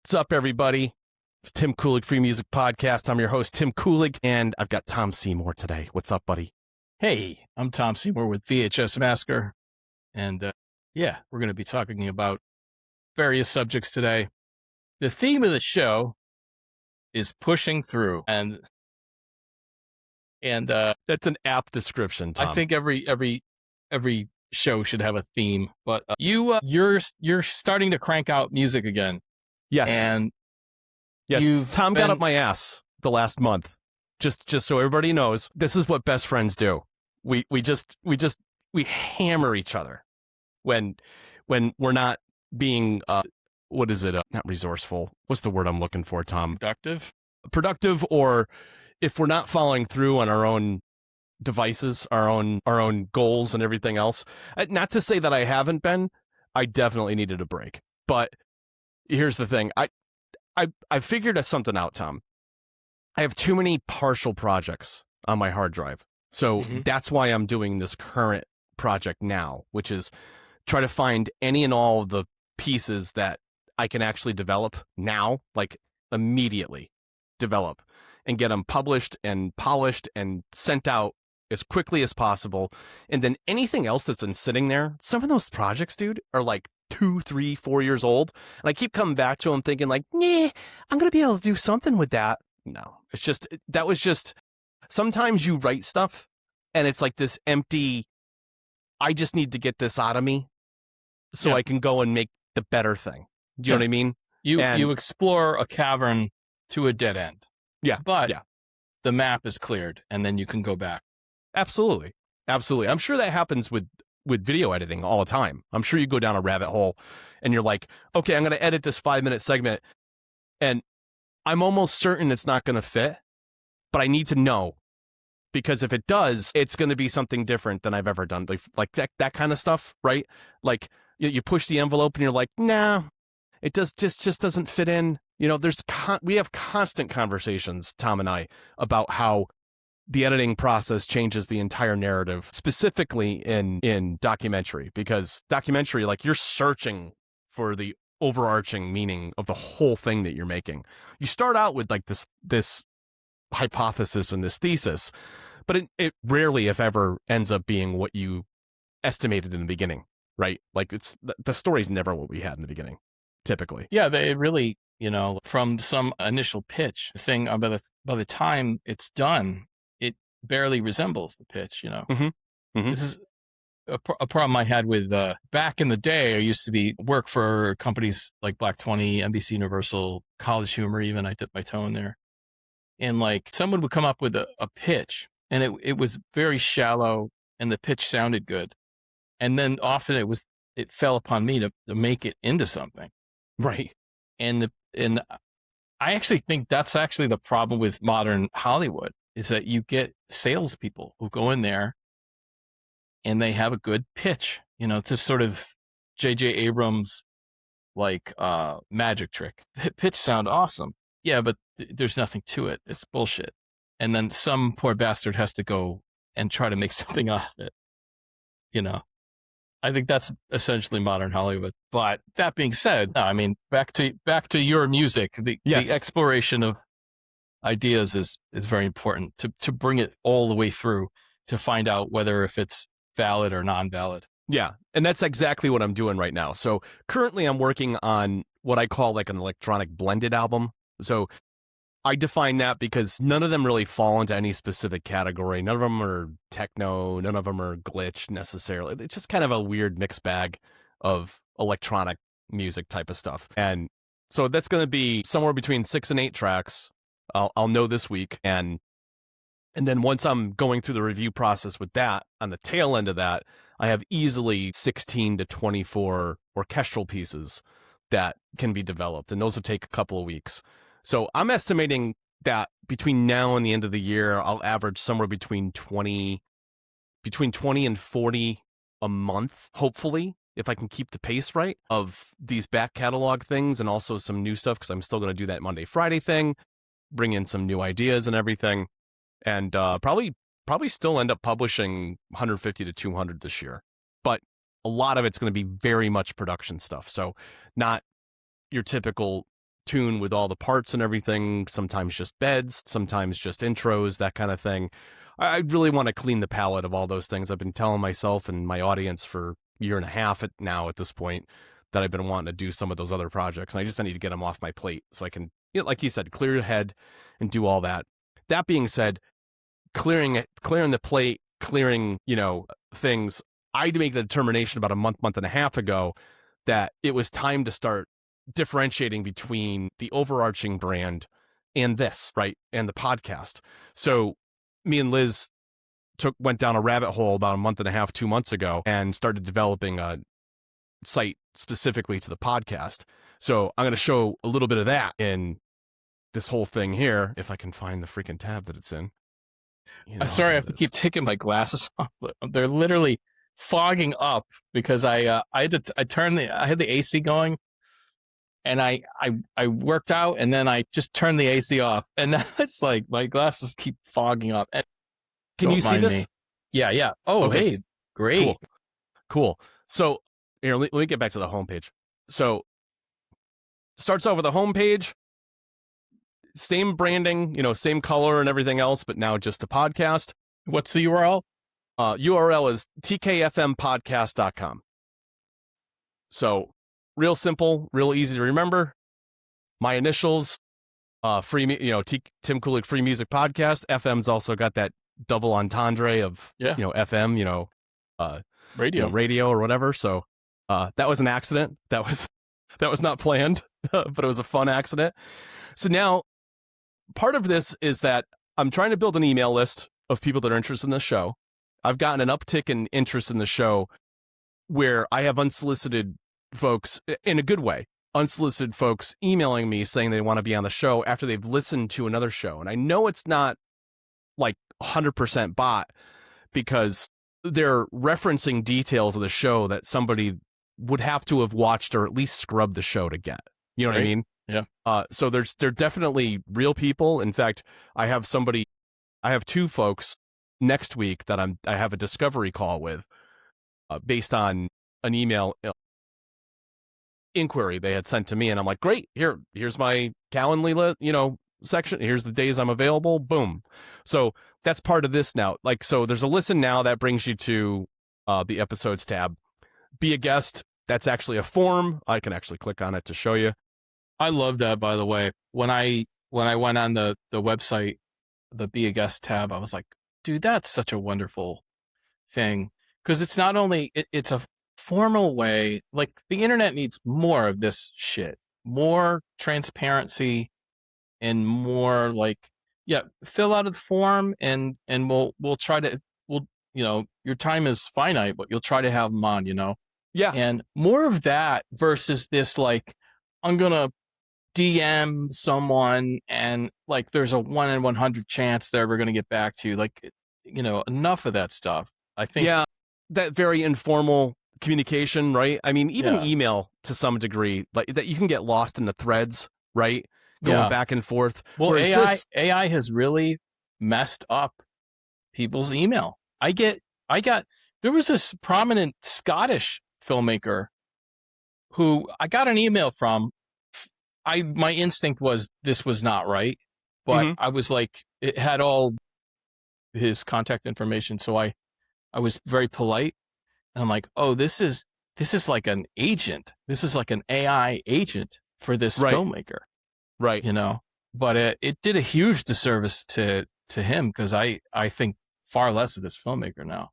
What's up, everybody? It's Tim Kulig, Free Music Podcast. I'm your host, Tim Kulig, and I've got Tom Seymour today. What's up, buddy? Hey, I'm Tom Seymour with VHS Masker, and we're going to be talking about various subjects today. The theme of the show is pushing through, and that's an apt description, Tom. I think every show should have a theme. But you're starting to crank out music again. Yes, and yes. Tom got up my ass the last month. Just so everybody knows, this is what best friends do. We hammer each other when we're not being what is it? Not resourceful. What's the word I'm looking for, Tom? Productive, or if we're not following through on our own devices, our own goals and everything else. Not to say that I haven't been. I definitely needed a break. But here's the thing. I figured something out, Tom. I have too many partial projects on my hard drive. So that's why I'm doing this current project now, which is try to find any and all of the pieces that I can actually develop now, like immediately develop, and get them published and polished and sent out as quickly as possible. And then anything else that's been sitting there, some of those projects, dude, are like 2, 3, 4 years old. And I keep coming back to them thinking like, I'm going to be able to do something with that. No, it's just, that was just, sometimes you write stuff and it's like this empty, I just need to get this out of me so I can go and make the better thing. Do you know what I mean? You explore a cavern to a dead end. Yeah. But the map is cleared and then you can go back. Absolutely. Absolutely. I'm sure that happens with video editing all the time. I'm sure you go down a rabbit hole and you're like, okay, I'm going to edit this 5-minute segment and I'm almost certain it's not going to fit, but I need to know, because if it does, it's going to be something different than I've ever done. Like that kind of stuff, right? Like you push the envelope and you're like, nah, it just doesn't fit in. You know, we have constant conversations, Tom and I, about how the editing process changes the entire narrative, specifically in documentary, because documentary, like, you're searching for the overarching meaning of the whole thing that you're making. You start out with like this hypothesis and this thesis, but it rarely, if ever, ends up being what you estimated in the beginning, right? Like, it's the story's never what we had in the beginning, typically. Yeah, they really, from some initial pitch thing, by the time it's done, it barely resembles the pitch. This is a problem I had with back in the day. I used to work for companies like Black 20, NBC Universal, College Humor. Even I dipped my toe in there, and like someone would come up with a pitch, and it was very shallow, and the pitch sounded good, and then often it fell upon me to make it into something, right? And I actually think that's actually the problem with modern Hollywood, is that you get salespeople who go in there and they have a good pitch, to sort of J.J. Abrams, like magic trick. Pitch sound awesome. Yeah, but there's nothing to it. It's bullshit. And then some poor bastard has to go and try to make something out of it. I think that's essentially modern Hollywood. But that being said, I mean, back to your music, the exploration of ideas is very important to bring it all the way through to find out whether if it's valid or non-valid. Yeah, and that's exactly what I'm doing right now. So currently I'm working on what I call like an electronic blended album. So I define that because none of them really fall into any specific category. None of them are techno, none of them are glitch necessarily. It's just kind of a weird mixed bag of electronic music type of stuff. And so that's going to be somewhere between 6 and 8 tracks. I'll know this week, and then once I'm going through the review process with that, on the tail end of that, I have easily 16 to 24 orchestral pieces that can be developed, and those will take a couple of weeks. So I'm estimating that between now and the end of the year, I'll average somewhere between 20 and 40 a month, hopefully, if I can keep the pace right, of these back catalog things, and also some new stuff, because I'm still going to do that Monday, Friday thing, bring in some new ideas and everything. And probably still end up publishing 150 to 200 this year. But a lot of it's going to be very much production stuff. So not your typical tune with all the parts and everything, sometimes just beds, sometimes just intros, that kind of thing. I really want to clean the palette of all those things. I've been telling myself and my audience for a year and a half at this point that I've been wanting to do some of those other projects, and I just need to get them off my plate so I can, like you said, clear your head and do all that. That being said, clearing the plate, clearing, things, I made the determination about a month and a half ago that it was time to start differentiating between the overarching brand and this, right? And the podcast. So me and Liz went down a rabbit hole about a month and a half, 2 months ago, and started developing a site specifically to the podcast. So I'm going to show a little bit of that in this whole thing here, if I can find the freaking tab that it's in. Sorry, I have to keep taking my glasses off. They're literally fogging up because I had the AC going, and I worked out, and then I just turned the AC off, and now it's like my glasses keep fogging up. Can you see this? Me. Yeah. Oh, okay. Hey, great. Cool. So here, let me get back to the homepage. So starts off with a homepage, same branding, same color and everything else, but now just the podcast. What's the URL? URL is tkfmpodcast.com. So real simple, real easy to remember. My initials, free, Tim Kulik Free Music Podcast. FM's also got that double entendre of, FM, radio or whatever. So that was an accident. That was not planned, but it was a fun accident. So now part of this is that I'm trying to build an email list of people that are interested in the show. I've gotten an uptick in interest in the show where I have unsolicited folks, in a good way, unsolicited folks emailing me saying they want to be on the show after they've listened to another show. And I know it's not like 100% bot because they're referencing details of the show that somebody would have to have watched or at least scrubbed the show to get. You know what I mean? Yeah. So they're definitely real people. In fact, I have two folks next week that I have a discovery call with, based on an email inquiry they had sent to me, and I'm like, great, here's my Calendly, section. Here's the days I'm available. Boom. So that's part of this now. Like, so there's a listen now that brings you to the episodes tab. Be a guest. That's actually a form. I can actually click on it to show you. I love that, by the way. When I went on the website, the Be a Guest tab, I was like, dude, that's such a wonderful thing. Because it's not only, it's a formal way, like the internet needs more of this shit. More transparency and more like, fill out a form and we'll try to, your time is finite, but you'll try to have them on, Yeah. And more of that versus this, like, I'm going to DM someone and like there's a 1 in 100 chance they're ever going to get back to you. Like, enough of that stuff. I think. Yeah. That very informal communication, right? I mean, even email to some degree, like that you can get lost in the threads, right? Going back and forth. Well, AI has really messed up people's email. There was this prominent Scottish filmmaker who I got an email from. My instinct was this was not right, but I was like, it had all his contact information. So I was very polite, and I'm like, oh, this is like an agent. This is like an AI agent for this filmmaker. Right. But it did a huge disservice to him because I think far less of this filmmaker now.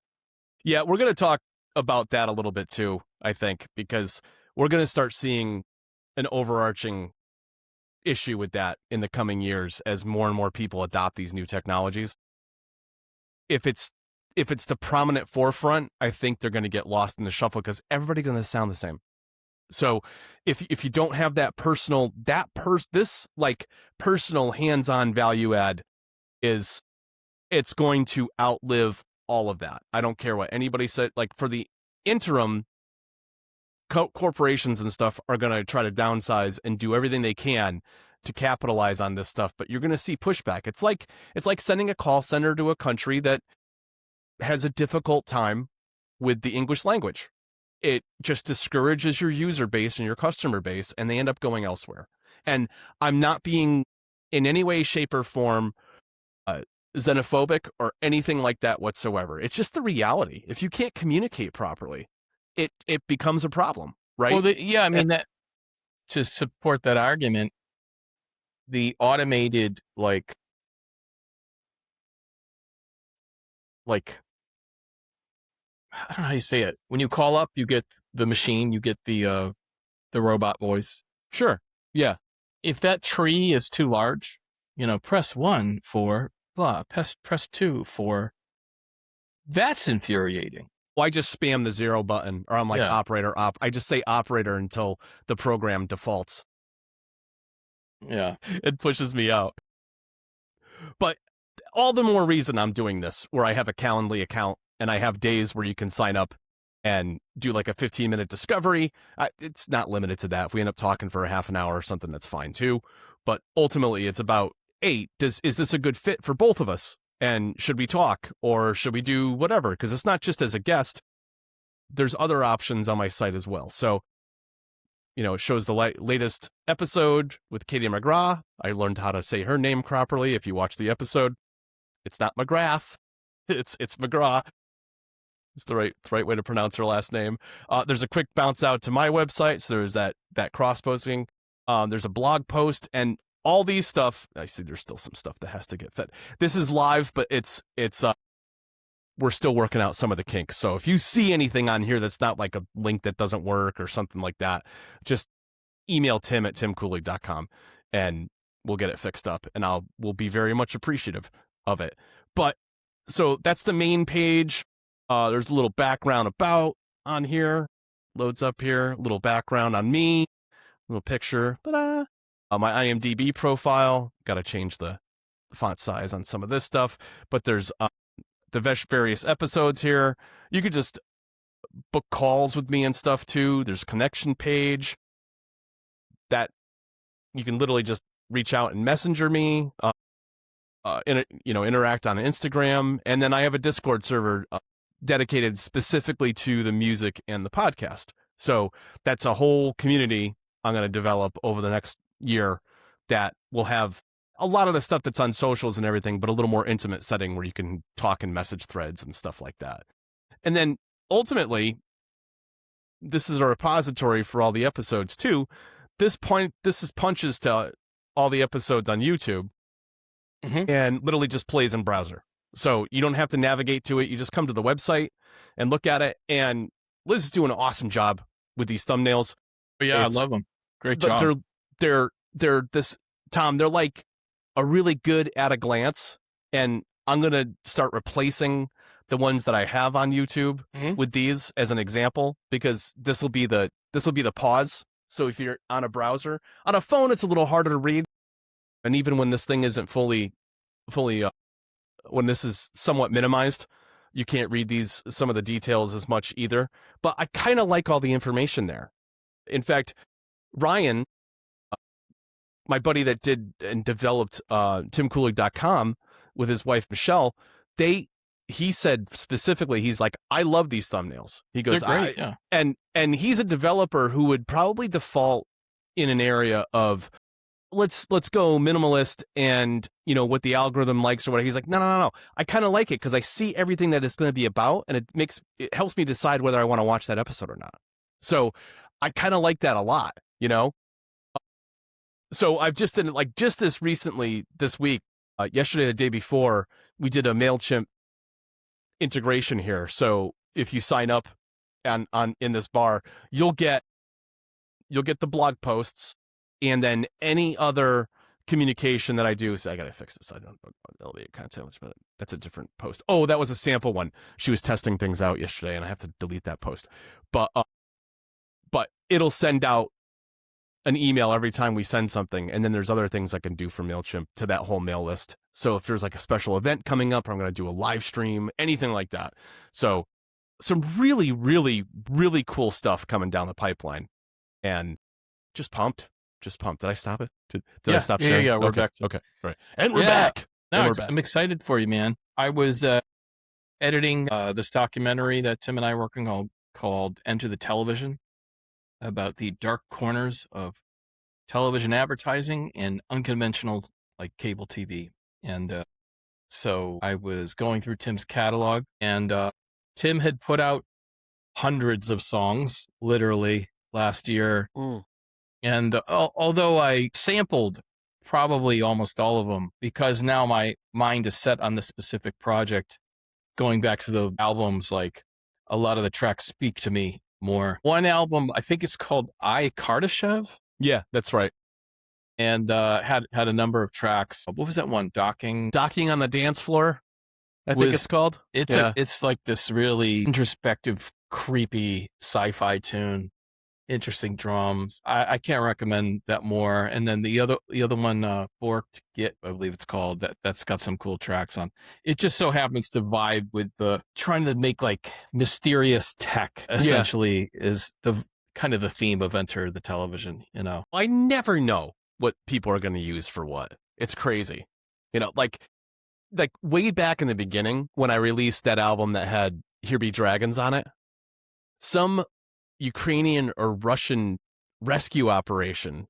Yeah, we're going to talk about that a little bit too, I think, because we're going to start seeing an overarching issue with that in the coming years as more and more people adopt these new technologies. If it's the prominent forefront, I think they're going to get lost in the shuffle because everybody's going to sound the same. So if you don't have that personal, this like personal hands-on value add it's going to outlive all of that. I don't care what anybody said. Like for the interim, corporations and stuff are going to try to downsize and do everything they can to capitalize on this stuff. But you're going to see pushback. It's like sending a call center to a country that has a difficult time with the English language. It just discourages your user base and your customer base, and they end up going elsewhere. And I'm not being in any way, shape, or form xenophobic or anything like that whatsoever. It's just the reality. If you can't communicate properly, it becomes a problem, right? Well, I mean, that to support that argument, the automated like I don't know how you say it. When you call up, you get the machine, you get the robot voice. Sure. Yeah. If that tree is too large, press 1 for blah, press 2 for. That's infuriating. Well, I just spam the 0 button, or I'm like operator op. I just say operator until the program defaults. Yeah. It pushes me out. But all the more reason I'm doing this, where I have a Calendly account and I have days where you can sign up and do like a 15-minute discovery. It's not limited to that. If we end up talking for a half an hour or something, that's fine too. But ultimately, it's about, hey, is this a good fit for both of us? And should we talk or should we do whatever? Because it's not just as a guest. There's other options on my site as well. So, it shows the latest episode with Katie McGrath. I learned how to say her name properly. If you watch the episode, it's not McGrath. It's McGrath. It's the right way to pronounce her last name. There's a quick bounce out to my website. So there's that cross posting. There's a blog post and all these stuff. I see there's still some stuff that has to get fed. This is live, but it's we're still working out some of the kinks. So if you see anything on here that's not like a link that doesn't work or something like that, just email Tim at timcooley.com and we'll get it fixed up, and we'll be very much appreciative of it. But so that's the main page. There's a little background about on here, loads up here, a little background on me, little picture, my IMDb profile, got to change the font size on some of this stuff, but there's the various episodes here. You could just book calls with me and stuff too. There's a connection page that you can literally just reach out and messenger me, interact on Instagram. And then I have a Discord server dedicated specifically to the music and the podcast. So that's a whole community I'm going to develop over the next year that will have a lot of the stuff that's on socials and everything, but a little more intimate setting where you can talk in message threads and stuff like that. And then ultimately, this is a repository for all the episodes too. This is punches to all the episodes on YouTube and literally just plays in browser. So you don't have to navigate to it. You just come to the website and look at it. And Liz is doing an awesome job with these thumbnails. Oh, yeah, I love them. Great job. They're Tom, they're like a really good at a glance. And I'm going to start replacing the ones that I have on YouTube with these as an example, because this will be the pause. So if you're on a browser, on a phone, it's a little harder to read. And even when this thing isn't fully, when this is somewhat minimized, you can't read some of the details as much either. But I kind of like all the information there. In fact, Ryan, my buddy that did and developed timcooley.com with his wife, Michelle, he said specifically, he's like, I love these thumbnails. He goes, great, yeah. And he's a developer who would probably default in an area of let's go minimalist and what the algorithm likes or whatever. He's like, no. I kind of like it because I see everything that it's going to be about, and it helps me decide whether I want to watch that episode or not. So I kind of like that a lot, So I've just done just this recently this week, yesterday, the day before, we did a MailChimp integration here. So if you sign up in this bar, you'll get the blog posts, and then any other communication that I do. So I gotta fix this. I don't know elevate content, but that's a different post. Oh, that was a sample one. She was testing things out yesterday, and I have to delete that post. But it'll send out an email every time we send something, and then there's other things I can do for MailChimp to that whole mail list. So if there's like a special event coming up, or I'm going to do a live stream, anything like that. So some really, really, really cool stuff coming down the pipeline, and just pumped. Did I stop it? Did I stop sharing? Yeah, we're okay. back. Okay, right. And we're back. No, I'm excited for you, man. I was editing this documentary that Tim and I are working on called Enter the Television, about the dark corners of television advertising and unconventional like cable TV. And so I was going through Tim's catalog, and Tim had put out hundreds of songs literally last year. And although I sampled probably almost all of them, because now my mind is set on the specific project, going back to the albums, like a lot of the tracks speak to me more. One album, I think it's called I Kardashev. Yeah, that's right. And had a number of tracks. What was that one? Docking on the Dance Floor, I think it's called. It's like this really introspective, creepy sci-fi tune. Interesting drums. I can't recommend that more. And then the other one, Borked Git, I believe it's called, that's got some cool tracks on. It just so happens to vibe with the trying to make like mysterious tech, essentially, is the kind of the theme of Enter the Television, you know. I never know what people are going to use for what. It's crazy. You know, like way back in the beginning when I released that album that had Here Be Dragons on it, some Ukrainian or Russian rescue operation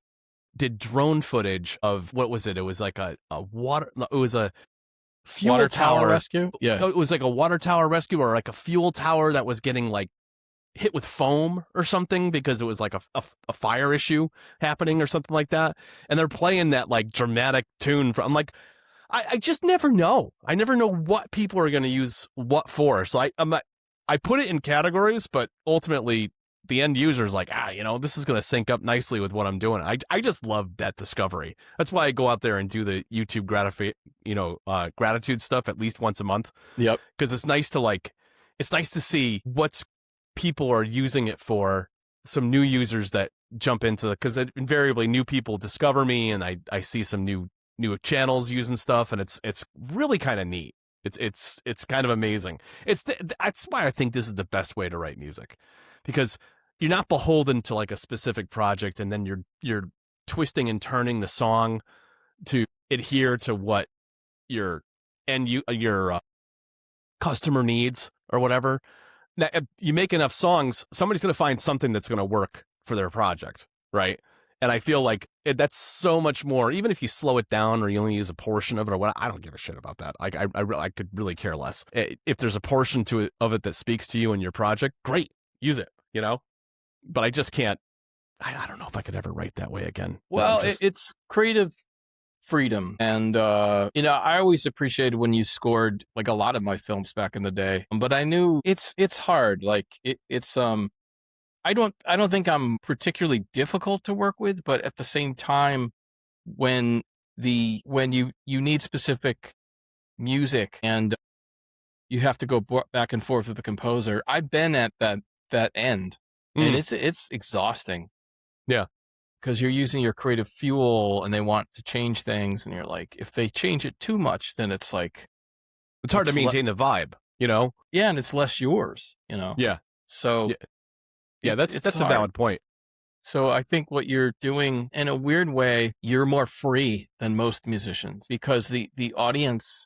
did drone footage of, what was it? It was like a fuel water tower rescue. Yeah, it was like a water tower rescue, or like a fuel tower that was getting like hit with foam or something because it was like a fire issue happening or something like that. And they're playing that like dramatic tune. I'm like, I just never know. I never know what people are going to use what for. So I put it in categories, but ultimately the end user is like, you know, this is going to sync up nicely with what I'm doing. I just love that discovery. That's why I go out there and do the YouTube gratitude stuff at least once a month. Yep. Because it's nice to see what's people are using it for. Some new users that jump into because invariably new people discover me, and I see some new channels using stuff, and it's really kind of neat. It's kind of amazing. That's why I think this is the best way to write music, because you're not beholden to like a specific project, and then you're twisting and turning the song to adhere to what your customer needs or whatever. Now, if you make enough songs, somebody's going to find something that's going to work for their project, right? And I feel like that's so much more, even if you slow it down or you only use a portion of it or what, I don't give a shit about that. Like I could really care less. If there's a portion of it that speaks to you and your project, great, use it, you know? But I just can't, I don't know if I could ever write that way again. Well, it's creative freedom. And, I always appreciated when you scored like a lot of my films back in the day, but I knew it's hard. Like I don't think I'm particularly difficult to work with, but at the same time, when you need specific music and you have to go back and forth with the composer, I've been at that end, and it's exhausting. Yeah. Because you're using your creative fuel and they want to change things, and you're like, if they change it too much, then it's like it's hard to maintain the vibe, you know? Yeah, and it's less yours, you know? Yeah. So yeah, that's a valid point. So I think what you're doing, in a weird way, you're more free than most musicians, because the audience,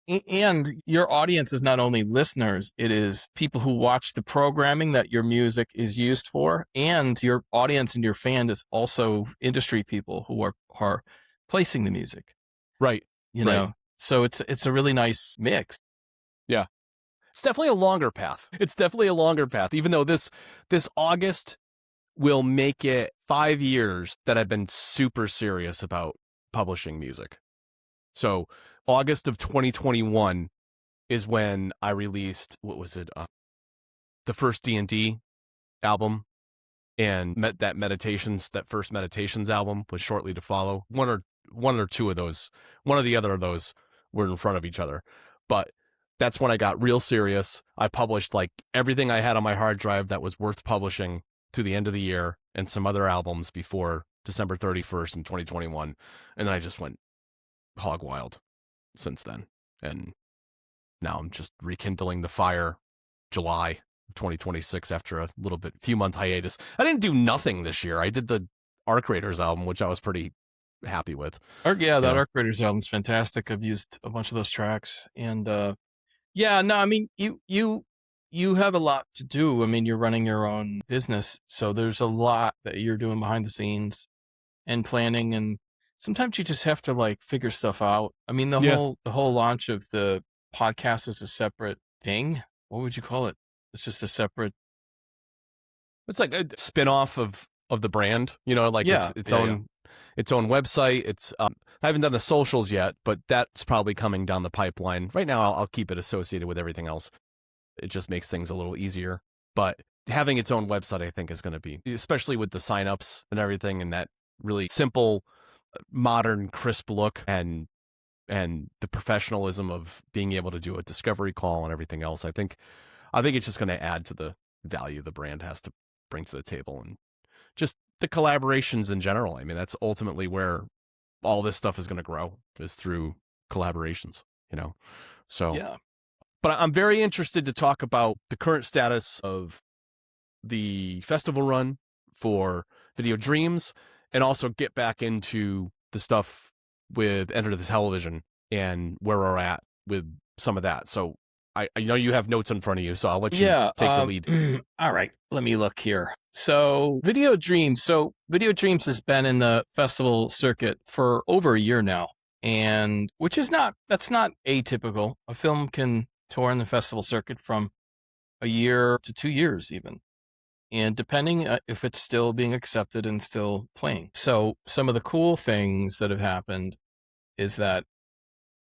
and your audience is not only listeners, it is people who watch the programming that your music is used for, and your audience and your fan is also industry people who are placing the music. Right. You know, so it's a really nice mix. Yeah. It's definitely a longer path. Even though this August will make it 5 years that I've been super serious about publishing music. So August of 2021 is when I released, what was it? The first D&D album, and that first Meditations album was shortly to follow. One or two of those, one or the other of those were in front of each other. But that's when I got real serious. I published like everything I had on my hard drive that was worth publishing to the end of the year, and some other albums before December 31st in 2021. And then I just went hog wild since then. And now I'm just rekindling the fire July of 2026 after a few month hiatus. I didn't do nothing this year. I did the Arc Raiders album, which I was pretty happy with. Arc Raiders album's fantastic. I've used a bunch of those tracks, and I mean, you have a lot to do. I mean, you're running your own business, so there's a lot that you're doing behind the scenes. and planning, and sometimes you just have to like figure stuff out. I mean, the Yeah. whole launch of the podcast is a separate thing. What would you call it? It's just a separate. It's like a spin-off of the brand, like Yeah, its yeah, yeah. own website. It's I haven't done the socials yet, but that's probably coming down the pipeline. Right now, I'll keep it associated with everything else. It just makes things a little easier. But having its own website, I think, is going to be, especially with the signups and everything, and that really simple, modern, crisp look, and the professionalism of being able to do a discovery call and everything else. I think it's just going to add to the value the brand has to bring to the table, and just the collaborations in general. I mean, that's ultimately where all this stuff is going to grow, is through collaborations, So, Yeah. but I'm very interested to talk about the current status of the festival run for Video Dreams, and also get back into the stuff with Enter the Television and where we're at with some of that. So I know you have notes in front of you, so I'll let you take the lead. All right, let me look here. So Video Dreams. So Video Dreams has been in the festival circuit for over a year now, and that's not atypical. A film can tour in the festival circuit from a year to 2 years even, and depending if it's still being accepted and still playing. So some of the cool things that have happened is that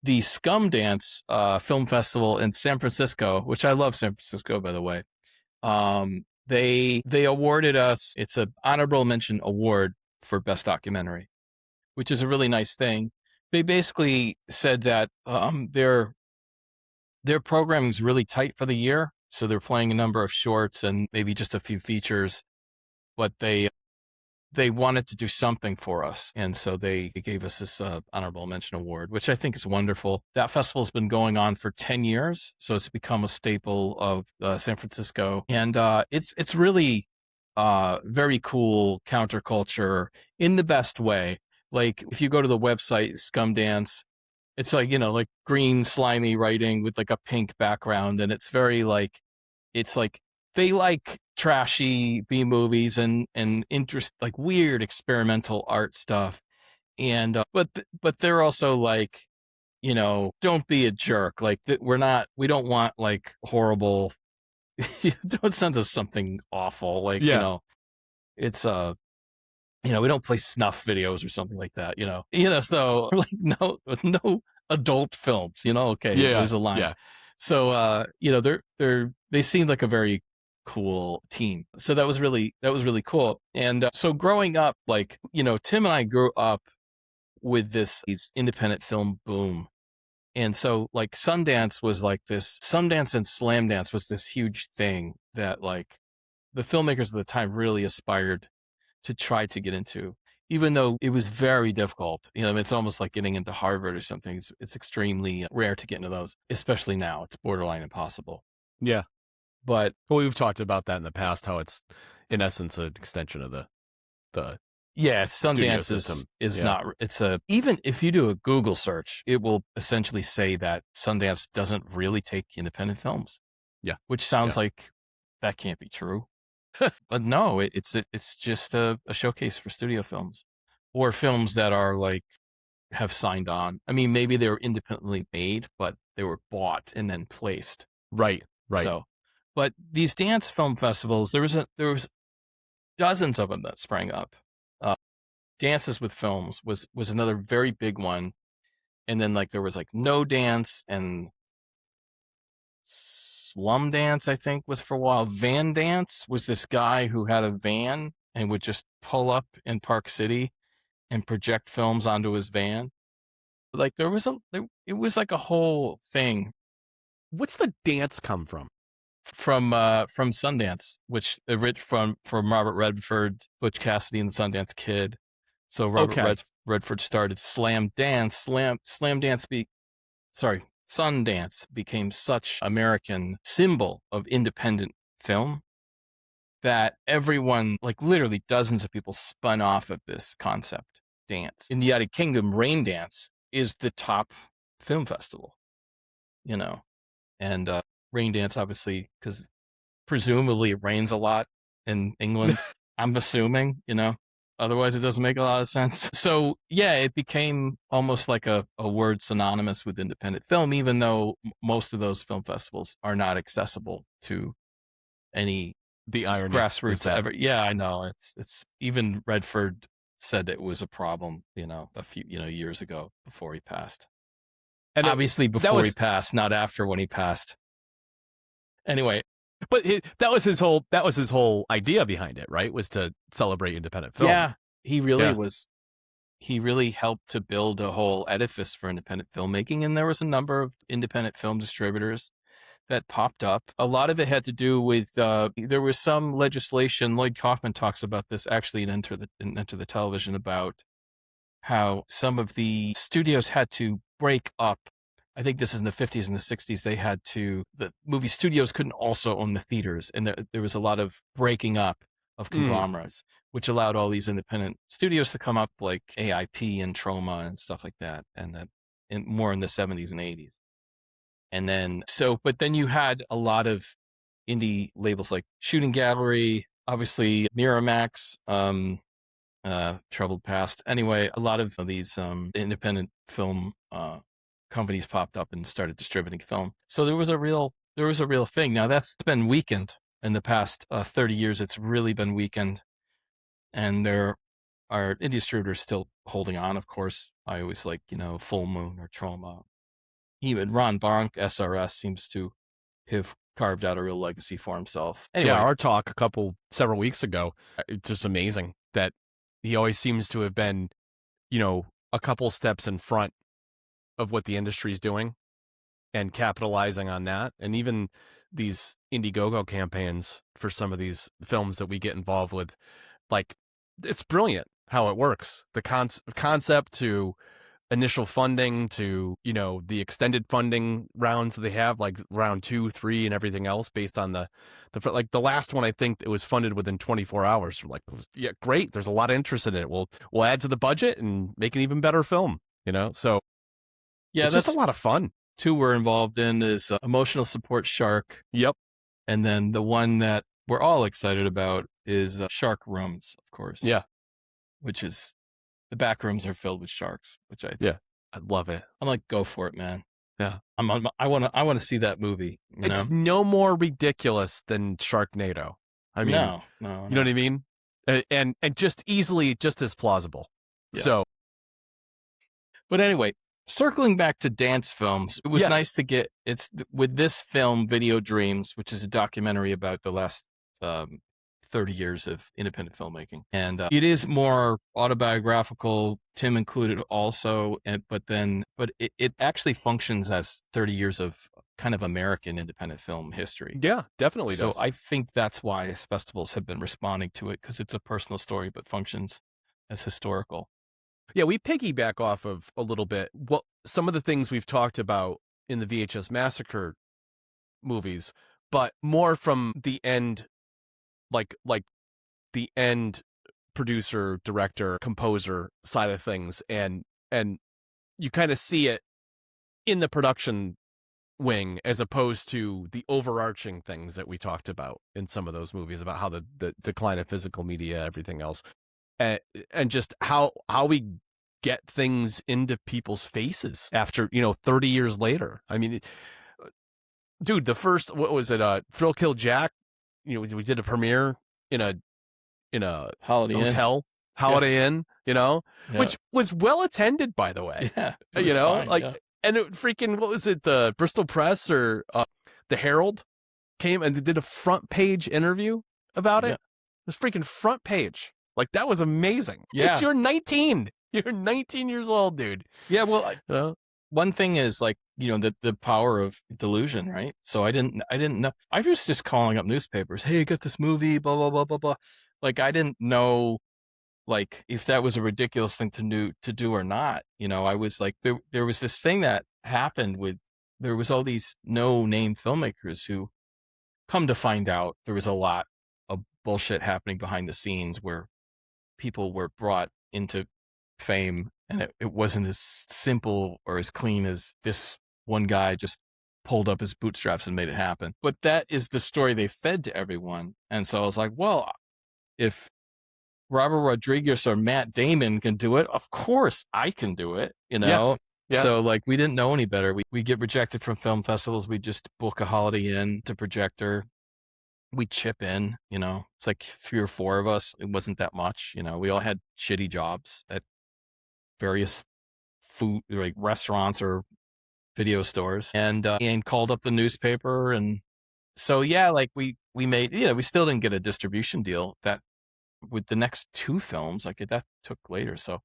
the Scum Dance Film Festival in San Francisco, which I love San Francisco, by the way, they awarded us, it's an honorable mention award for Best Documentary, which is a really nice thing. They basically said that their programming is really tight for the year, so they're playing a number of shorts and maybe just a few features, but they wanted to do something for us, and so they gave us this honorable mention award, which I think is wonderful. That festival's been going on for 10 years, so it's become a staple of San Francisco, and it's really very cool counterculture in the best way. Like, if you go to the website Scum Dance, it's like, like green slimy writing with like a pink background, and it's very like, it's like they like trashy B movies and like weird experimental art stuff, and but they're also like, don't be a jerk. Like, we don't want like horrible. Don't send us something awful. Like, it's we don't play snuff videos or something like that. So like, no adult films. Okay, there's a line. Yeah. So they seem like a very cool team. So that was really cool. And so growing up, like, Tim and I grew up with this independent film boom. And so like Sundance and Slam Dance was this huge thing that like the filmmakers of the time really aspired to try to get into, even though it was very difficult. It's almost like getting into Harvard or something. It's extremely rare to get into those, especially now. It's borderline impossible. Yeah. But we've talked about that in the past, how it's in essence an extension of the Sundance is not, even if you do a Google search, it will essentially say that Sundance doesn't really take independent films. Yeah. Which sounds like that can't be true. But no, it's just a showcase for studio films, or films that are like have signed on. I mean, maybe they were independently made, but they were bought and then placed. Right. So, but these dance film festivals, there was dozens of them that sprang up. Dances with Films was another very big one, and then like there was like No Dance and Slum Dance, I think, was for a while. Van Dance was this guy who had a van and would just pull up in Park City and project films onto his van. Like it was like a whole thing. What's the dance come from? From Sundance, which from Robert Redford, Butch Cassidy and the Sundance Kid. So Robert Redford started Slam Dance. Sundance became such American symbol of independent film that everyone, like literally dozens of people, spun off of this concept dance. In the United Kingdom, Rain Dance is the top film festival, and Rain Dance, obviously, because presumably it rains a lot in England. I'm assuming, Otherwise, it doesn't make a lot of sense. So yeah, it became almost like a word synonymous with independent film, even though most of those film festivals are not accessible to any The irony is grassroots that ever. Yeah, I know. It's even Redford said it was a problem, a few, years ago before he passed. and Obviously that before he was passed, not after when he passed. Anyway, but that was his whole idea behind it, right? Was to celebrate independent film. yeah, he really Yeah. was. He really helped to build a whole edifice for independent filmmaking, and there was a number of independent film distributors that popped up. A lot of it had to do with there was some legislation. Lloyd Kaufman talks about this actually in Enter the Television, about how some of the studios had to break up. I think this is in the 50s and the 60s. The movie studios couldn't also own the theaters, and there was a lot of breaking up of conglomerates, which allowed all these independent studios to come up, like AIP and Troma and stuff like that, and more in the 70s and 80s. And then, but then you had a lot of indie labels like Shooting Gallery, obviously Miramax, Troubled Past. Anyway, a lot of these independent film companies popped up and started distributing film. So there was a real thing. Now that's been weakened in the past 30 years. It's really been weakened, and there are indie distributors still holding on. Of course, I always like Full Moon or Troma. Even Ron Bonk, SRS, seems to have carved out a real legacy for himself. Anyway, yeah, our talk several weeks ago, it's just amazing that he always seems to have been, a couple steps in front of what the industry's doing and capitalizing on that. And even these Indiegogo campaigns for some of these films that we get involved with, like, it's brilliant how it works. The concept to initial funding to, the extended funding rounds that they have, like round 2, 3, and everything else based on the last one, I think it was funded within 24 hours. Like, yeah, great. There's a lot of interest in it. We'll add to the budget and make an even better film, so yeah, it's that's just a lot of fun. 2 we're involved in is Emotional Support Shark. Yep. And then the one that we're all excited about is Shark Rooms, of course. Yeah. Which is, the back rooms are filled with sharks, which I love it. I'm like, go for it, man. Yeah. I want to see that movie. It's no more ridiculous than Sharknado. I mean, no. You know what I mean? And just easily just as plausible. Yeah. So, but anyway, circling back to dance films, it was nice to get with this film, Video Dreams, which is a documentary about the last 30 years of independent filmmaking. And it is more autobiographical, Tim included also, but it actually functions as 30 years of kind of American independent film history. Yeah, definitely so does. I think that's why festivals have been responding to it, because it's a personal story, but functions as historical. Yeah, we piggyback off of a little bit some of the things we've talked about in the VHS Massacre movies, but more from the end, like the end producer, director, composer side of things, and you kind of see it in the production wing as opposed to the overarching things that we talked about in some of those movies about how the decline of physical media, everything else, and just how we get things into people's faces after 30 years later. I mean, dude, the first, what was it, Thrill Kill Jack, we did a premiere in a Holiday hotel Inn. Holiday Inn, which was well attended, by the way. Yeah, fine, and it freaking, what was it, the Bristol Press or the Herald came and did a front page interview about it. It was freaking front page. Like, that was amazing. Yeah. Like, you're 19. You're 19 years old, dude. Yeah, well, one thing is, like, the power of delusion, right? So I didn't know. I was just calling up newspapers. Hey, got this movie, blah, blah, blah, blah, blah. Like, I didn't know, like, if that was a ridiculous thing to do or not. I was like, there was this thing that happened there was all these no-name filmmakers who, come to find out, there was a lot of bullshit happening behind the scenes where people were brought into fame, and it wasn't as simple or as clean as this one guy just pulled up his bootstraps and made it happen. But that is the story they fed to everyone. And so I was like, well, if Robert Rodriguez or Matt Damon can do it, of course I can do it, you know? Yeah. So like we didn't know any better. We get rejected from film festivals. We just book a holiday in to projector. We chip in, you know, it's like 3 or 4 of us. It wasn't that much, you know, we all had shitty jobs at various food, like restaurants or video stores, and called up the newspaper. And so, yeah, like we made, we still didn't get a distribution deal that with the next 2 films, like that took later. So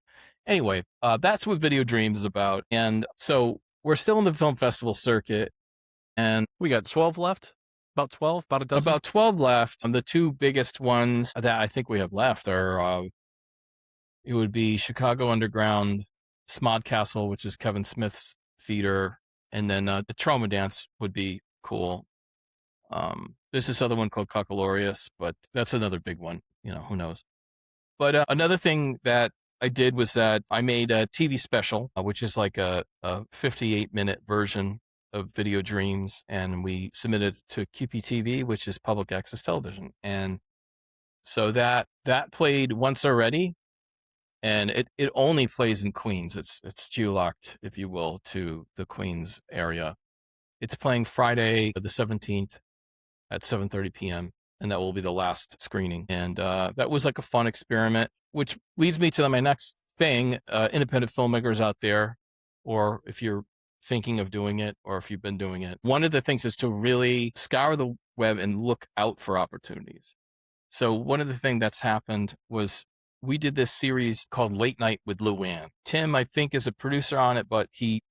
anyway, that's what Video Dreams is about. And so we're still in the film festival circuit, and we got 12 left. About 12, about a dozen. About 12 left. The 2 biggest ones that I think we have left are it would be Chicago Underground, Smodcastle, which is Kevin Smith's theater, and then the Trauma Dance would be cool. There's this other one called Cockleorious, but that's another big one. You know, who knows? But another thing that I did was that I made a TV special, which is like a 58-minute version of Video Dreams, and we submitted to QPTV, which is public access television. And so that played once already, and it only plays in Queens. It's geo-locked, if you will, to the Queens area. It's playing Friday the 17th at 7:30 p.m., and that will be the last screening. And that was like a fun experiment, which leads me to my next thing. Independent filmmakers out there, or if you're thinking of doing it, or if you've been doing it, one of the things is to really scour the web and look out for opportunities. So one of the things that's happened was we did this series called Late Night with Luann. Tim, I think, is a producer on it, but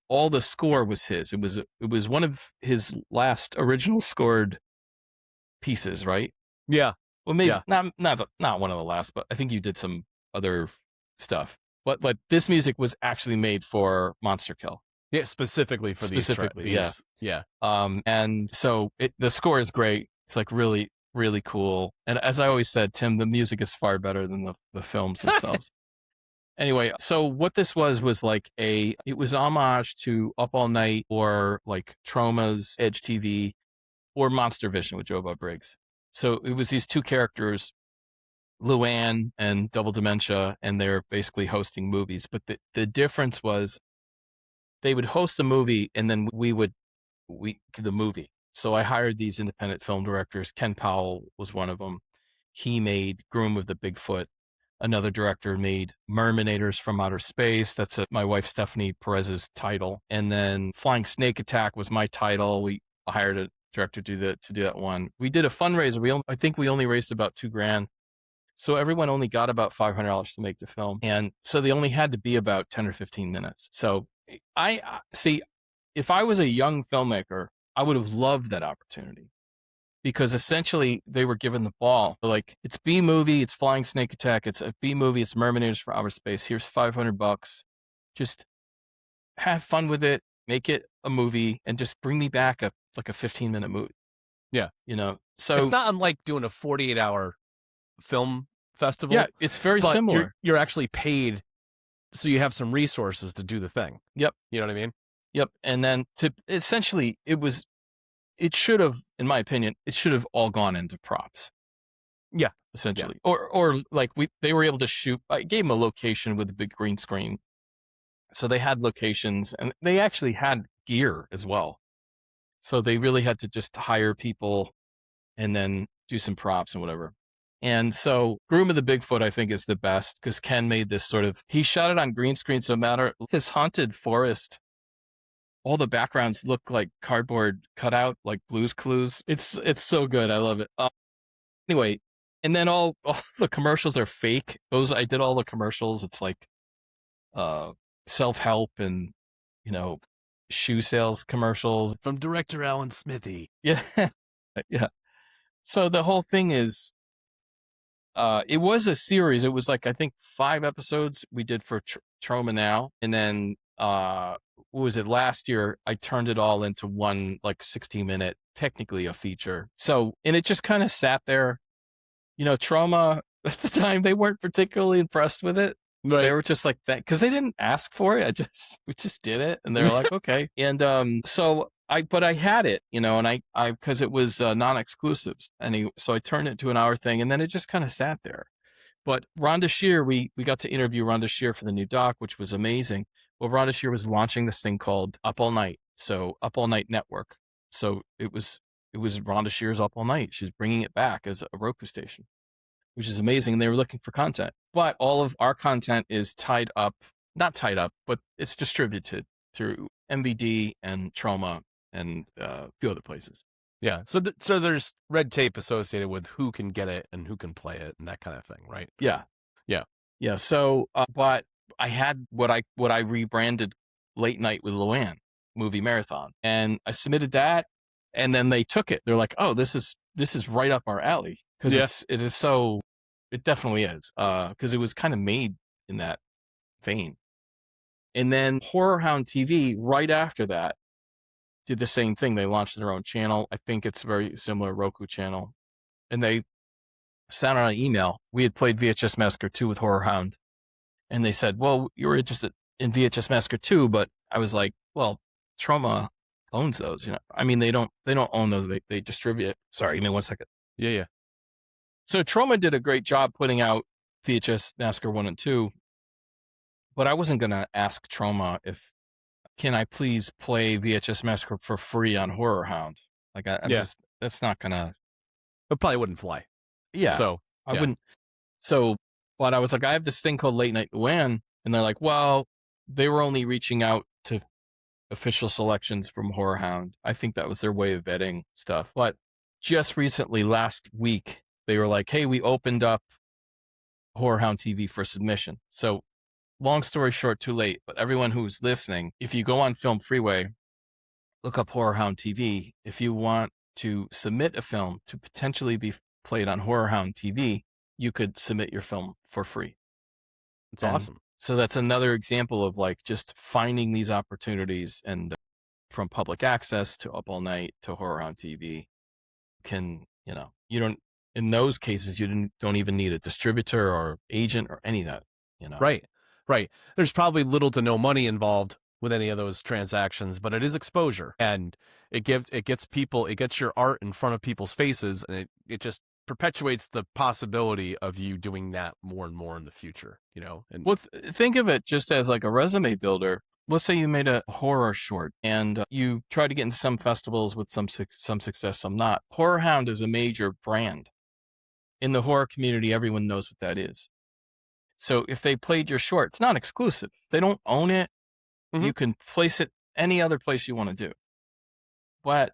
all the score was his. It was one of his last original scored pieces, right? Yeah. Well, maybe not one of the last, but I think you did some other stuff. But this music was actually made for Monster Kill. Yeah, specifically for these. Yeah. And so the score is great. It's like really, really cool. And as I always said, Tim, the music is far better than the films themselves. Anyway, so what this was like it was homage to Up All Night, or like Trauma's Edge TV, or Monster Vision with Joe Bob Briggs. So it was these 2 characters, Luann and Double Dementia, and they're basically hosting movies. But the difference was they would host a movie, and then the movie. So I hired these independent film directors. Ken Powell was one of them. He made Groom of the Bigfoot. Another director made Merminators from Outer Space. That's my wife Stephanie Perez's title. And then Flying Snake Attack was my title. We hired a director to do that one. We did a fundraiser. I think we only raised about $2,000. So everyone only got about $500 to make the film. And so they only had to be about 10 or 15 minutes. So I see, if I was a young filmmaker, I would have loved that opportunity, because essentially they were given the ball. Like, it's B movie, it's Flying Snake Attack, it's a B movie, it's Merminators from Outer Space. Here's $500. Just have fun with it, make it a movie, and just bring me back a 15-minute movie. Yeah. You know, so it's not unlike doing a 48-hour film festival. Yeah, it's very similar. You're actually paid, so you have some resources to do the thing. Yep. You know what I mean? Yep. And then essentially it should have, in my opinion, it should have all gone into props. Yeah. Essentially. Yeah. Or like they were able to shoot, I gave them a location with a big green screen. So they had locations, and they actually had gear as well. So they really had to just hire people and then do some props and whatever. And so Groom of the Bigfoot, I think, is the best, because Ken made this he shot it on green screen. So his haunted forest, all the backgrounds look like cardboard cutout, like Blue's Clues. It's so good. I love it. Anyway, and then all the commercials are fake. I did all the commercials. It's like self-help and, shoe sales commercials. From director Alan Smithy. Yeah. Yeah. So the whole thing is, it was a series. It was like, I think 5 episodes we did for Trauma Now. And then, what was it, last year, I turned it all into one, like 60-minute, technically a feature. So, and it just kind of sat there. Trauma at the time, they weren't particularly impressed with it. Right. They were just like that, because they didn't ask for it. We just did it, and they were like, okay. And but I had it, and I because it was non-exclusives, so I turned it to an hour thing, and then it just kind of sat there. But Rhonda Shear, we got to interview Rhonda Shear for the new doc, which was amazing. Well, Rhonda Shear was launching this thing called Up All Night. So Up All Night Network. So it was Rhonda Shear's Up All Night. She's bringing it back as a Roku station, which is amazing. And they were looking for content, but all of our content is not tied up, but it's distributed through MVD and Trauma and a few other places. Yeah. So there's red tape associated with who can get it and who can play it and that kind of thing, right? Yeah. Yeah. Yeah. So, but I had what I rebranded Late Night with Luann movie marathon, and I submitted that, and then they took it. They're like, "Oh, this is right up our alley," because it definitely is, because it was kind of made in that vein. And then Horror Hound TV right after that did the same thing. They launched their own channel. I think it's very similar Roku channel, and they sent out an email. We had played VHS Massacre 2 with Horror Hound, and they said, "Well, you were interested in VHS Massacre 2," but I was like, "Well, Trauma owns those, you know. I mean, they don't own those. They distribute it." Sorry, give me 1 second. Yeah. So Trauma did a great job putting out VHS Massacre 1 and 2, but I wasn't going to ask Trauma if, can I please play VHS Massacre for free on Horror Hound? Like, that's not going to. It probably wouldn't fly. Yeah. So I wouldn't. So, but I was like, I have this thing called Late Night Luann, and they're like, well, they were only reaching out to official selections from Horror Hound. I think that was their way of vetting stuff. But just recently, last week, they were like, hey, we opened up Horror Hound TV for submission. So long story short, too late. But everyone who's listening, if you go on Film Freeway, look up Horror Hound TV. If you want to submit a film to potentially be played on Horror Hound TV, you could submit your film for free. It's awesome. So that's another example of like just finding these opportunities, and from public access to Up All Night to Horror Hound TV, you don't, in those cases, you don't even need a distributor or agent or any of that, Right. There's probably little to no money involved with any of those transactions, but it is exposure, and it gets your art in front of people's faces, and it just perpetuates the possibility of you doing that more and more in the future, And well, think of it just as like a resume builder. Let's say you made a horror short and you try to get into some festivals with some success, some not. Horror Hound is a major brand in the horror community. Everyone knows what that is. So if they played your short, it's not exclusive. They don't own it. Mm-hmm. You can place it any other place you want to do. But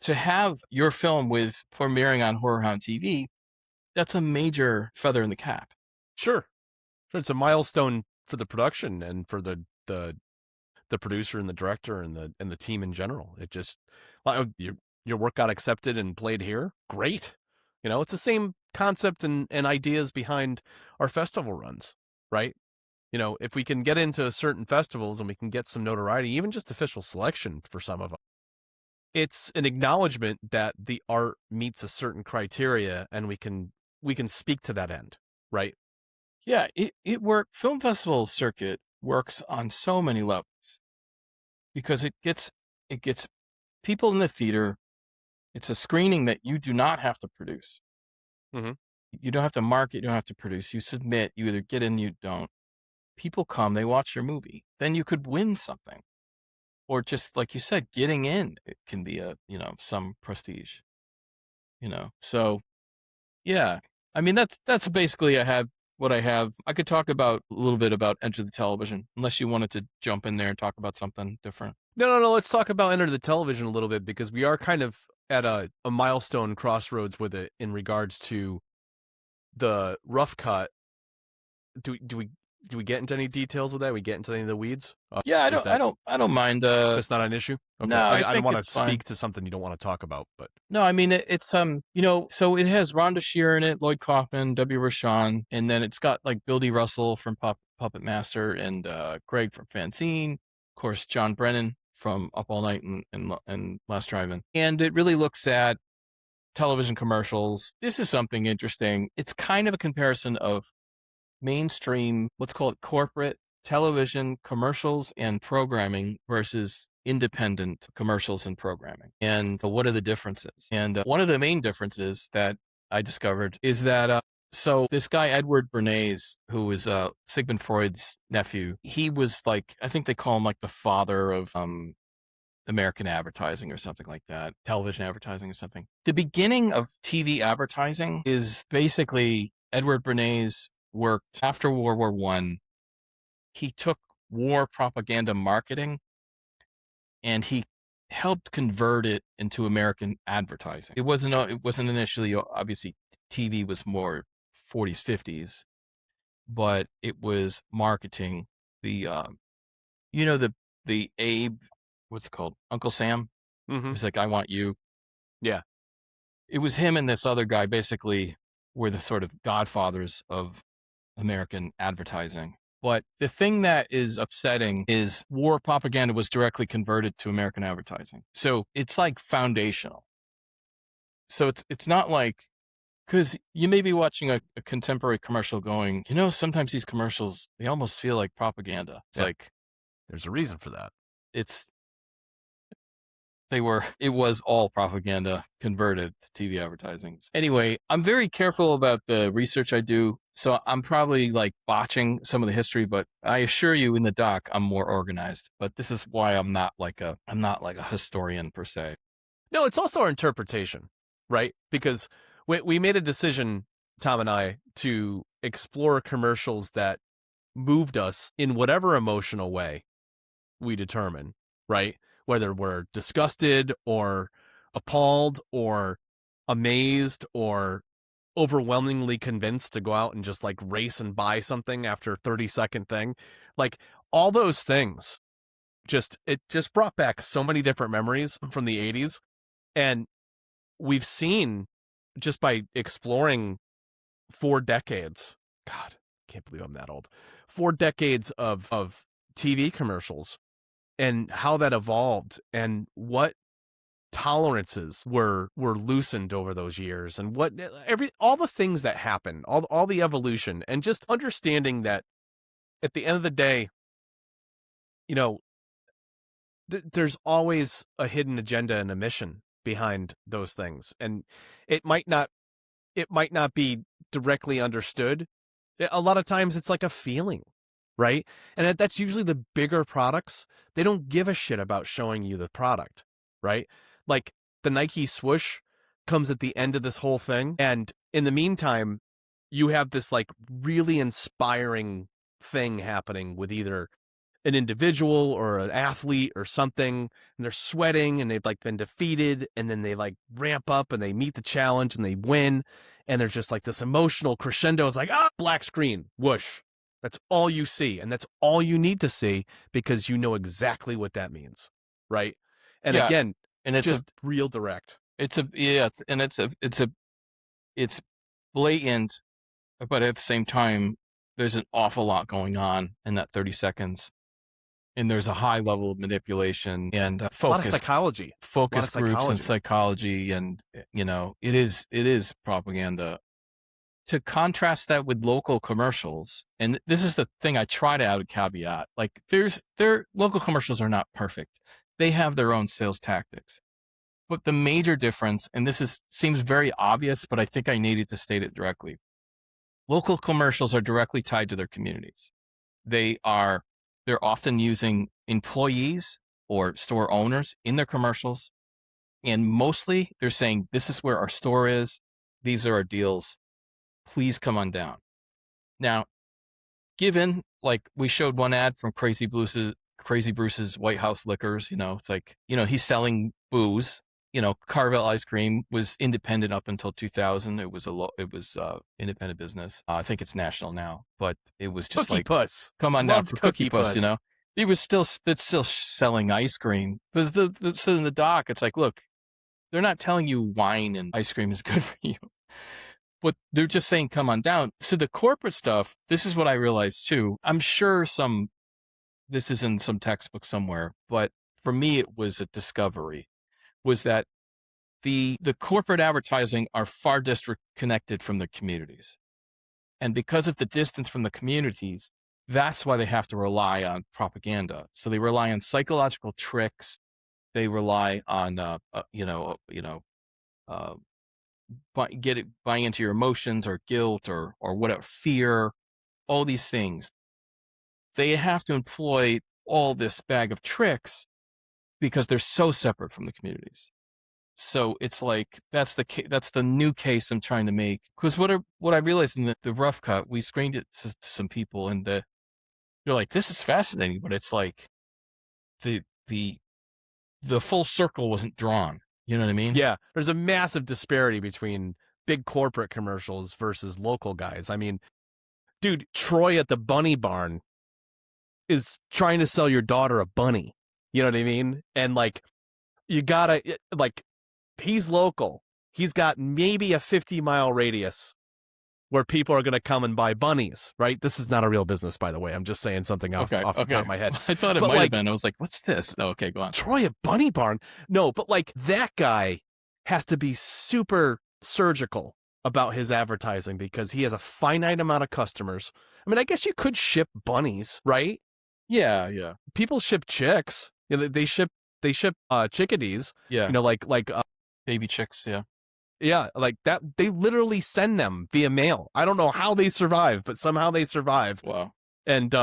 to have your film with premiering on Horror Hound TV, that's a major feather in the cap. Sure. It's a milestone for the production and for the producer and the director and the team in general. It just, your work got accepted and played here. Great. It's the same concept and ideas behind our festival runs, right? If we can get into certain festivals and we can get some notoriety, even just official selection for some of them, it's an acknowledgement that the art meets a certain criteria, and we can speak to that end, right? Yeah, it works. Film festival circuit works on so many levels because it gets people in the theater. It's a screening that you do not have to produce. Mm-hmm. You don't have to market. You don't have to produce. You submit. You either get in, you don't. People come. They watch your movie. Then you could win something. Or just like you said, getting in, it can be some prestige, So yeah, I mean, that's basically what I have. I could talk about a little bit about Enter the Television, unless you wanted to jump in there and talk about something different. No. Let's talk about Enter the Television a little bit, because we are kind of at a milestone crossroads with it in regards to the rough cut. Do we get into any details with that? We get into any of the weeds? Yeah, I don't mind. That's not an issue. Okay. No, I don't want to speak fine. To something you don't want to talk about, but no, I mean it's so it has Rhonda Shear in it, Lloyd Kaufman, W. Rashawn, and then it's got like Bill D. Russell from Puppet Master and Greg from Fanzine, of course John Brennan from Up All Night and Last Drive-In, and it really looks at television commercials. This is something interesting. It's kind of a comparison of mainstream, let's call it corporate television commercials and programming versus independent commercials and programming. And what are the differences? And one of the main differences that I discovered is that So this guy, Edward Bernays, who was Sigmund Freud's nephew, he was like, I think they call him like the father of American advertising or something like that, television advertising or something. The beginning of TV advertising is basically Edward Bernays worked after World War I. He took war propaganda marketing and he helped convert it into American advertising. It wasn't initially, obviously TV was more 40s, 50s, but it was marketing. The the Abe, what's it called? Uncle Sam. Mm-hmm. He's like, I want you. Yeah. It was him and this other guy basically were the sort of godfathers of American advertising. But the thing that is upsetting is war propaganda was directly converted to American advertising. So it's like foundational. So it's not like, because you may be watching a contemporary commercial going, sometimes these commercials, they almost feel like propaganda. It's like, there's a reason for that. It was all propaganda converted to TV advertising. Anyway, I'm very careful about the research I do. So I'm probably like botching some of the history, but I assure you in the doc, I'm more organized. But this is why I'm not like a historian per se. No, it's also our interpretation, right? Because we made a decision, Tom and I, to explore commercials that moved us in whatever emotional way we determine, right? Whether we're disgusted or appalled or amazed or overwhelmingly convinced to go out and just like race and buy something after a 30-second thing. Like all those things, it just brought back so many different memories from the 80s. And we've seen, just by exploring 4 decades, God, can't believe I'm that old, 4 decades of TV commercials and how that evolved and what tolerances were loosened over those years and all the things that happen, all the evolution, and just understanding that at the end of the day, there's always a hidden agenda and a mission behind those things. And it might not be directly understood. A lot of times it's like a feeling, right? And that's usually the bigger products. They don't give a shit about showing you the product, right? Like the Nike swoosh comes at the end of this whole thing. And in the meantime, you have this like really inspiring thing happening with either an individual or an athlete or something, and they're sweating and they've like been defeated, and then they like ramp up and they meet the challenge and they win, and there's just like this emotional crescendo. It's like, black screen, whoosh. That's all you see, and that's all you need to see because you know exactly what that means, right? And again, and it's just real direct. It's blatant, but at the same time, there's an awful lot going on in that 30 seconds. And there's a high level of manipulation and focus, a lot of psychology, focus groups and psychology. And, it is propaganda. To contrast that with local commercials, and this is the thing I try to add a caveat, like their local commercials are not perfect. They have their own sales tactics. But the major difference, and seems very obvious, but I think I needed to state it directly. Local commercials are directly tied to their communities. They're often using employees or store owners in their commercials. And mostly they're saying, this is where our store is. These are our deals. Please come on down. Now, given like we showed one ad from Crazy Bruce's White House Liquors, it's like, he's selling booze. Carvel Ice Cream was independent up until 2000. It was independent business. I think it's national now, but it was just Cookie like, Puss. come on down for Cookie Puss. It's still selling ice cream because so in the doc, it's like, look, they're not telling you wine and ice cream is good for you, but they're just saying, come on down. So the corporate stuff, this is what I realized too. I'm sure this is in some textbook somewhere, but for me, it was a discovery. Was that the corporate advertising are far disconnected from the communities. And because of the distance from the communities, that's why they have to rely on propaganda. So they rely on psychological tricks. They rely on, buying into your emotions or guilt or whatever, fear, all these things. They have to employ all this bag of tricks because they're so separate from the communities. So it's like that's the new case I'm trying to make. Because what I realized in the rough cut, we screened it to some people, and they're like, "This is fascinating," but it's like the the the full circle wasn't drawn. You know what I mean? Yeah, there's a massive disparity between big corporate commercials versus local guys. I mean, dude, Troy at the Bunny Barn is trying to sell your daughter a bunny. You know what I mean? And like, you gotta, like, he's local. He's got maybe a 50-mile radius where people are going to come and buy bunnies, right? This is not a real business, by the way. I'm just saying something off the top of my head. I thought it But might have like, been. I was like, what's this? No, okay, go on. Troy at Bunny Barn. No, but like, that guy has to be super surgical about his advertising because he has a finite amount of customers. I mean, I guess you could ship bunnies, right? Yeah, yeah. People ship chicks. You know, they ship chickadees. Yeah. You know, like baby chicks. Yeah. Yeah, like that. They literally send them via mail. I don't know how they survive, but somehow they survive. Wow. And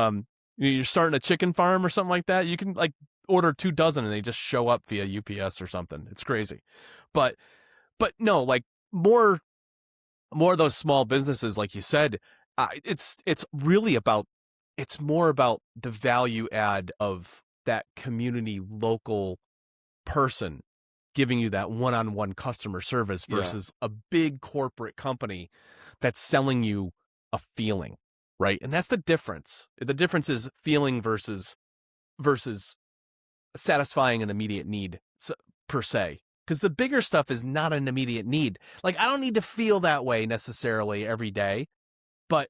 you're starting a chicken farm or something like that. You can like order 2 dozen and they just show up via UPS or something. It's crazy. But no, like more of those small businesses, like you said, it's really about, it's more about the value add of that community local person giving you that one-on-one customer service versus a big corporate company that's selling you a feeling, right? And that's the difference. The difference is feeling versus satisfying an immediate need, per se. Because the bigger stuff is not an immediate need. Like, I don't need to feel that way necessarily every day, but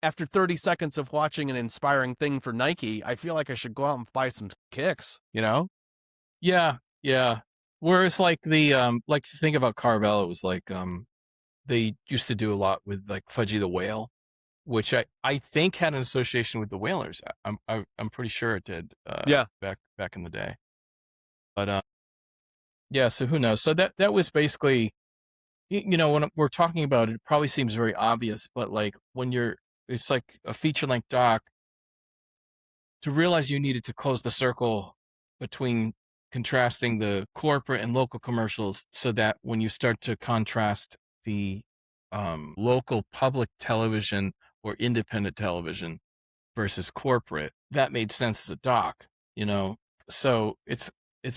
after 30 seconds of watching an inspiring thing for Nike, I feel like I should go out and buy some kicks, you know? Yeah, yeah. Whereas like like the thing about Carvel, it was like they used to do a lot with like Fudgy the Whale, which I think had an association with the Whalers. I'm pretty sure it did. Yeah. Back in the day. But yeah. So who knows? So that was basically, you know, when we're talking about it, it probably seems very obvious, but like when it's like a feature length doc. To realize you needed to close the circle between contrasting the corporate and local commercials so that when you start to contrast the local public television or independent television versus corporate, that made sense as a doc, you know? So it's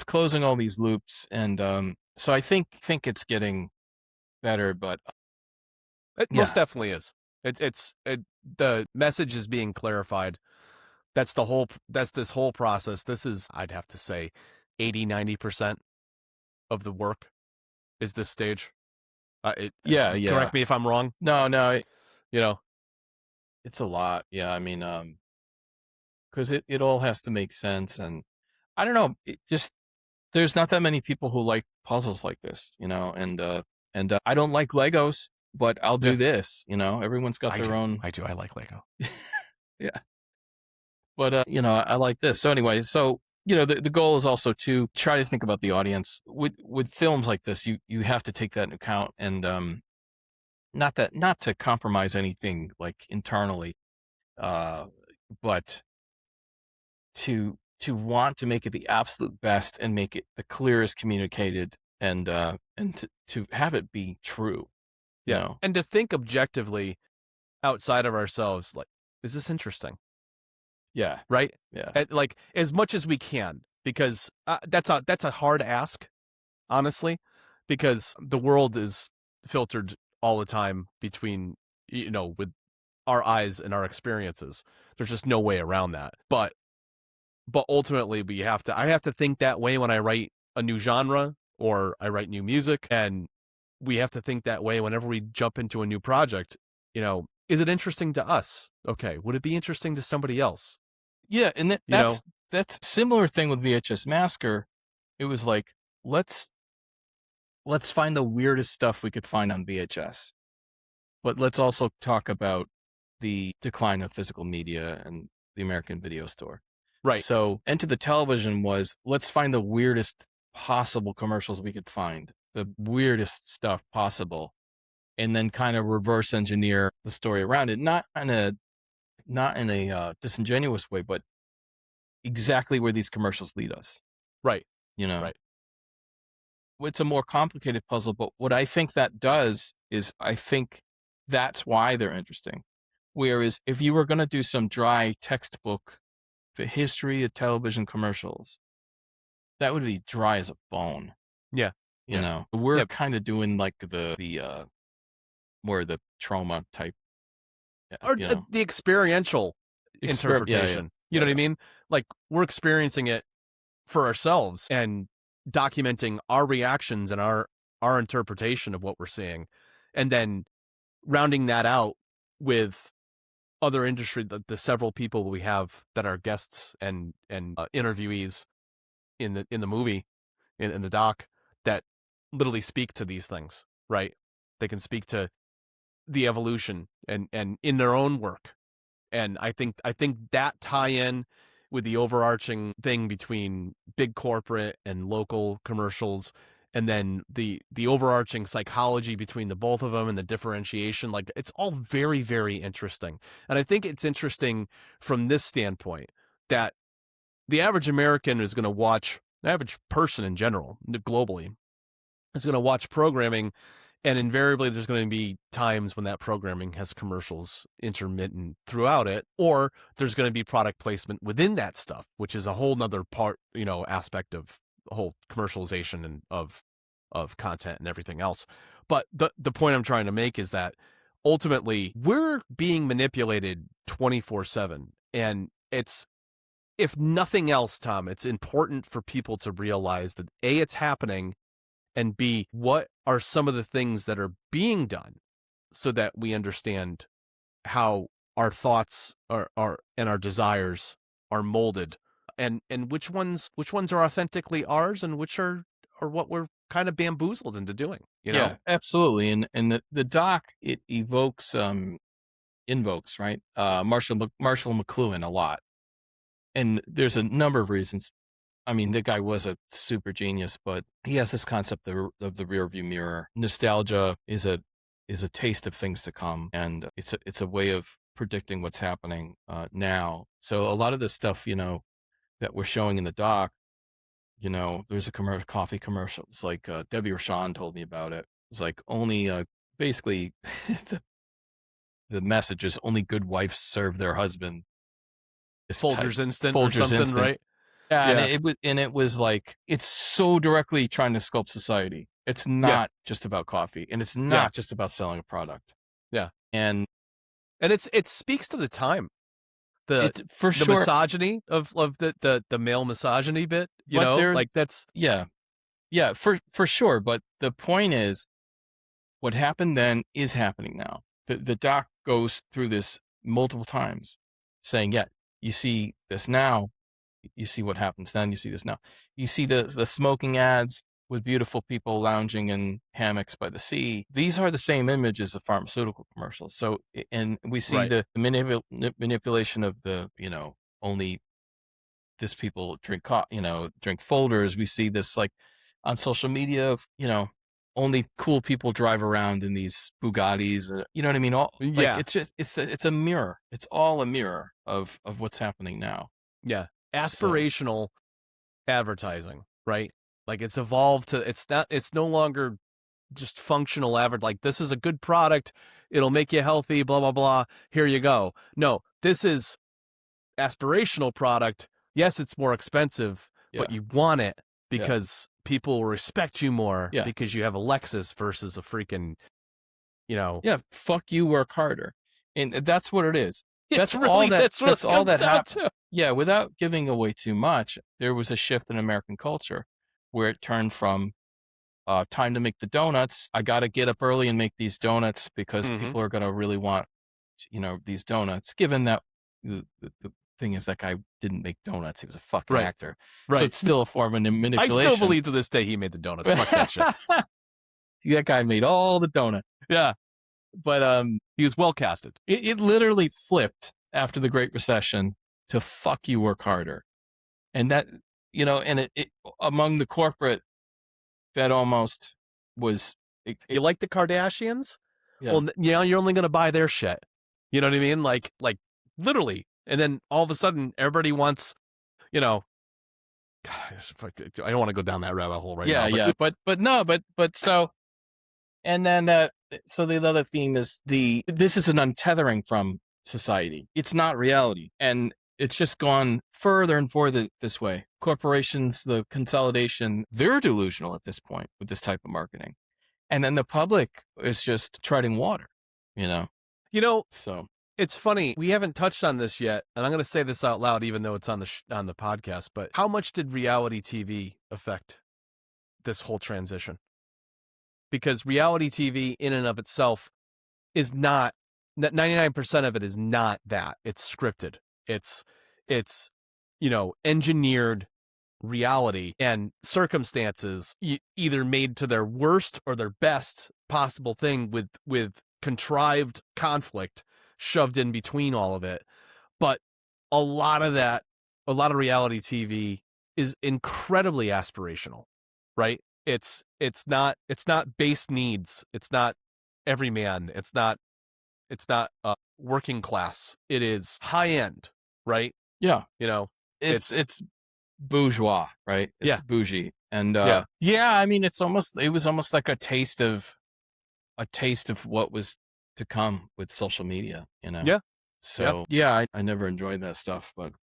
closing all these loops. And so I think it's getting better, but It most definitely is. The message is being clarified. That's this whole process. This is, I'd have to say, 80-90% of the work is this stage. Yeah. Correct me if I'm wrong. No, you know, it's a lot. Yeah. I mean, because it all has to make sense. And I don't know, it just, there's not that many people who like puzzles like this, you know, and I don't like Legos, but I'll do this, you know, everyone's got their own. I do. I like Lego. Yeah. But, you know, I like this. So anyway, you know, the goal is also to try to think about the audience with films like this. You have to take that into account, and not to compromise anything like internally, but to want to make it the absolute best and make it the clearest communicated, and to have it be true. You know? And to think objectively outside of ourselves, like, is this interesting? Yeah. Right. Yeah. Like, as much as we can, because that's a hard ask, honestly, because the world is filtered all the time between, you know, with our eyes and our experiences. There's just no way around that. But ultimately, I have to think that way when I write a new genre or I write new music, and we have to think that way whenever we jump into a new project. You know, is it interesting to us? Okay, would it be interesting to somebody else? Yeah, and that's similar thing with VHS Massacre. It was like, let's find the weirdest stuff we could find on VHS, but let's also talk about the decline of physical media and the American Video Store. Right. So Enter the Television was, let's find the weirdest possible commercials we could find. the weirdest stuff possible, and then kind of reverse engineer the story around it, not in a disingenuous way, but exactly where these commercials lead us. Right. You know, Right. it's a more complicated puzzle, but what I think that does is I think that's why they're interesting. Whereas if you were going to do some dry textbook, the history of television commercials, that would be dry as a bone. Yeah. You Yeah. know, we're Yeah. kind of doing like the more the trauma type, Or you know, the experiential interpretation. You know what I mean? Like, we're experiencing it for ourselves and documenting our reactions and our interpretation of what we're seeing, and then rounding that out with other industry, the several people we have that are guests and interviewees in the movie, in the doc, that literally speak to these things, right? They can speak to the evolution and in their own work. And I think that tie-in with the overarching thing between big corporate and local commercials, and then the overarching psychology between the both of them and the differentiation, like, it's all very, very interesting. And I think it's interesting from this standpoint that the average American is going to watch, the average person in general, globally, is going to watch programming, and invariably there's going to be times when that programming has commercials intermittent throughout it, or there's going to be product placement within that stuff, which is a whole nother part, aspect of the whole commercialization and of content and everything else. But the point I'm trying to make is that ultimately we're being manipulated 24/7, and it's, if nothing else, Tom, it's important for people to realize that A, it's happening, and B, what are some of the things that are being done so that we understand how our thoughts are and our desires are molded, and which ones are authentically ours and which are what we're kind of bamboozled into doing, Yeah, absolutely. And the doc, it invokes, right? Marshall McLuhan a lot. And there's a number of reasons. I mean, the guy was a super genius, but he has this concept of the rear view mirror. Nostalgia is a taste of things to come, and it's a way of predicting what's happening now. So a lot of the stuff, that we're showing in the doc, there's a coffee commercial. It's like Debbie Rashawn told me about it. It's like only basically the message is only good wives serve their husband. Folgers Instant or Folgers something, Instant. right? Yeah, and it was like, it's so directly trying to sculpt society. It's not just about coffee, and it's not just about selling a product. Yeah. And it speaks to the time. The sure, misogyny of the male misogyny bit, like that's yeah, for sure. But the point is, what happened then is happening now. The doc goes through this multiple times, saying, yeah, you see this now. You see what happens then. You see this now. You see the smoking ads with beautiful people lounging in hammocks by the sea. These are the same images of pharmaceutical commercials. So, and we see the manipulation of the, only this people drink Folders. We see this like on social media of, only cool people drive around in these Bugattis. You know what I mean? It's a mirror. It's all a mirror of what's happening now. Yeah. Aspirational advertising, right? Like, it's evolved to, it's no longer just functional like, this is a good product, it'll make you healthy, blah blah blah, here you go. No, this is aspirational product. Yes, it's more expensive, but you want it because people will respect you more because you have a Lexus versus a freaking, fuck you, work harder. And that's what it is. That's all that happened. Yeah, without giving away too much, there was a shift in American culture where it turned from time to make the donuts. I got to get up early and make these donuts because people are going to really want, these donuts, given that the thing is that guy didn't make donuts. He was a fucking actor. Right. So it's still a form of manipulation. I still believe to this day he made the donuts. Fuck that shit. That guy made all the donuts. Yeah. But he was well casted. It literally flipped after the Great Recession to fuck you, work harder. And that, and it among the corporate, that almost was. You like the Kardashians? Yeah. Well, you're only going to buy their shit. You know what I mean? Like literally. And then all of a sudden, everybody wants, God, I don't want to go down that rabbit hole right now. Yeah. But so, and then, so the other theme is this is an untethering from society. It's not reality. And it's just gone further and further this way. Corporations, the consolidation, they're delusional at this point with this type of marketing. And then the public is just treading water, So it's funny. We haven't touched on this yet, and I'm going to say this out loud, even though it's on the podcast. But how much did reality TV affect this whole transition? Because reality TV, in and of itself, is not 99% of it is not that. It's scripted. It's engineered reality and circumstances either made to their worst or their best possible thing with contrived conflict shoved in between all of it. But a lot of reality TV is incredibly aspirational, right? It's not base needs. It's not everyman. It's not working class. It is high end, right? Yeah. It's bourgeois, right? It's bougie. And I mean, it was almost like a taste of what was to come with social media, Yeah. So I never enjoyed that stuff, but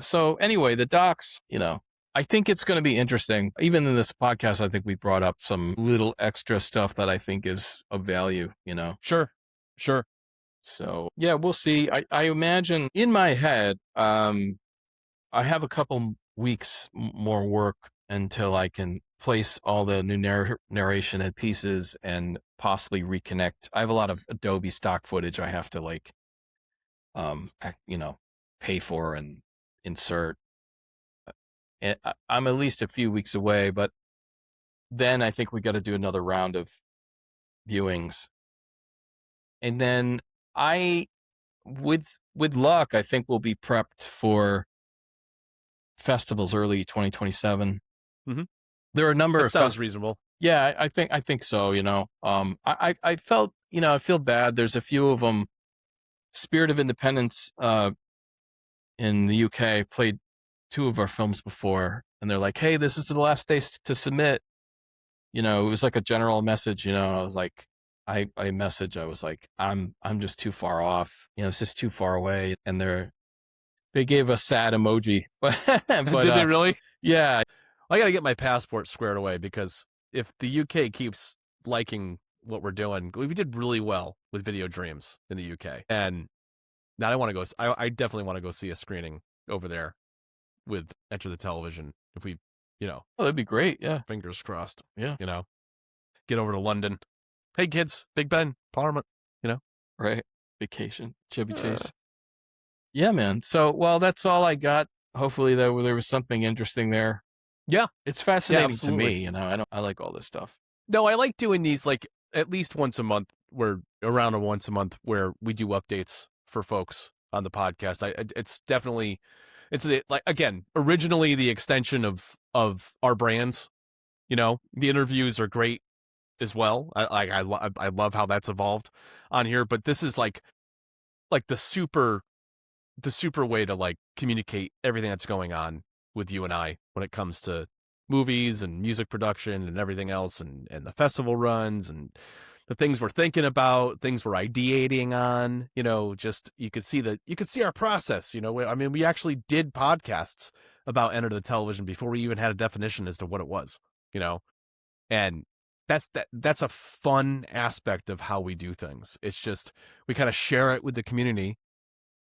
so anyway, the docs, I think it's going to be interesting. Even in this podcast, I think we brought up some little extra stuff that I think is of value, Sure. So we'll see. I imagine in my head, I have a couple weeks more work until I can place all the new narration and pieces and possibly reconnect. I have a lot of Adobe stock footage I have to pay for and insert. I'm at least a few weeks away, but then I think we got to do another round of viewings. And then with luck, I think we'll be prepped for festivals early 2027. Mm-hmm. There are a number of sounds reasonable. Yeah, I think so. I felt, I feel bad. There's a few of them. Spirit of Independence in the UK played 2 of our films before, and they're like, "Hey, this is the last day to submit." It was like a general message. I was like, I was like, I'm just too far off. It's just too far away. And they gave a sad emoji. But did they really? Yeah. I got to get my passport squared away, because if the UK keeps liking what we're doing, we did really well with Video Dreams in the UK. And now I definitely want to go see a screening over there with Enter the Television. If we, oh, that'd be great. Yeah. Fingers crossed. Yeah. Get over to London. Hey kids, Big Ben, Parliament, Right. Vacation, Chevy Chase. Yeah, man. So, well, that's all I got. Hopefully there was something interesting there. Yeah. It's fascinating to me, I like all this stuff. No, I like doing these at least once a month, around once a month where we do updates for folks on the podcast. It's again, originally the extension of our brands. The interviews are great as well. I love how that's evolved on here, but this is like the super way to communicate everything that's going on with you and I when it comes to movies and music production and everything else, and the festival runs and the things we're thinking about, things we're ideating on. Just you could see our process. I mean, we actually did podcasts about Enter the Television before we even had a definition as to what it was. And that's a fun aspect of how we do things. It's just we kind of share it with the community,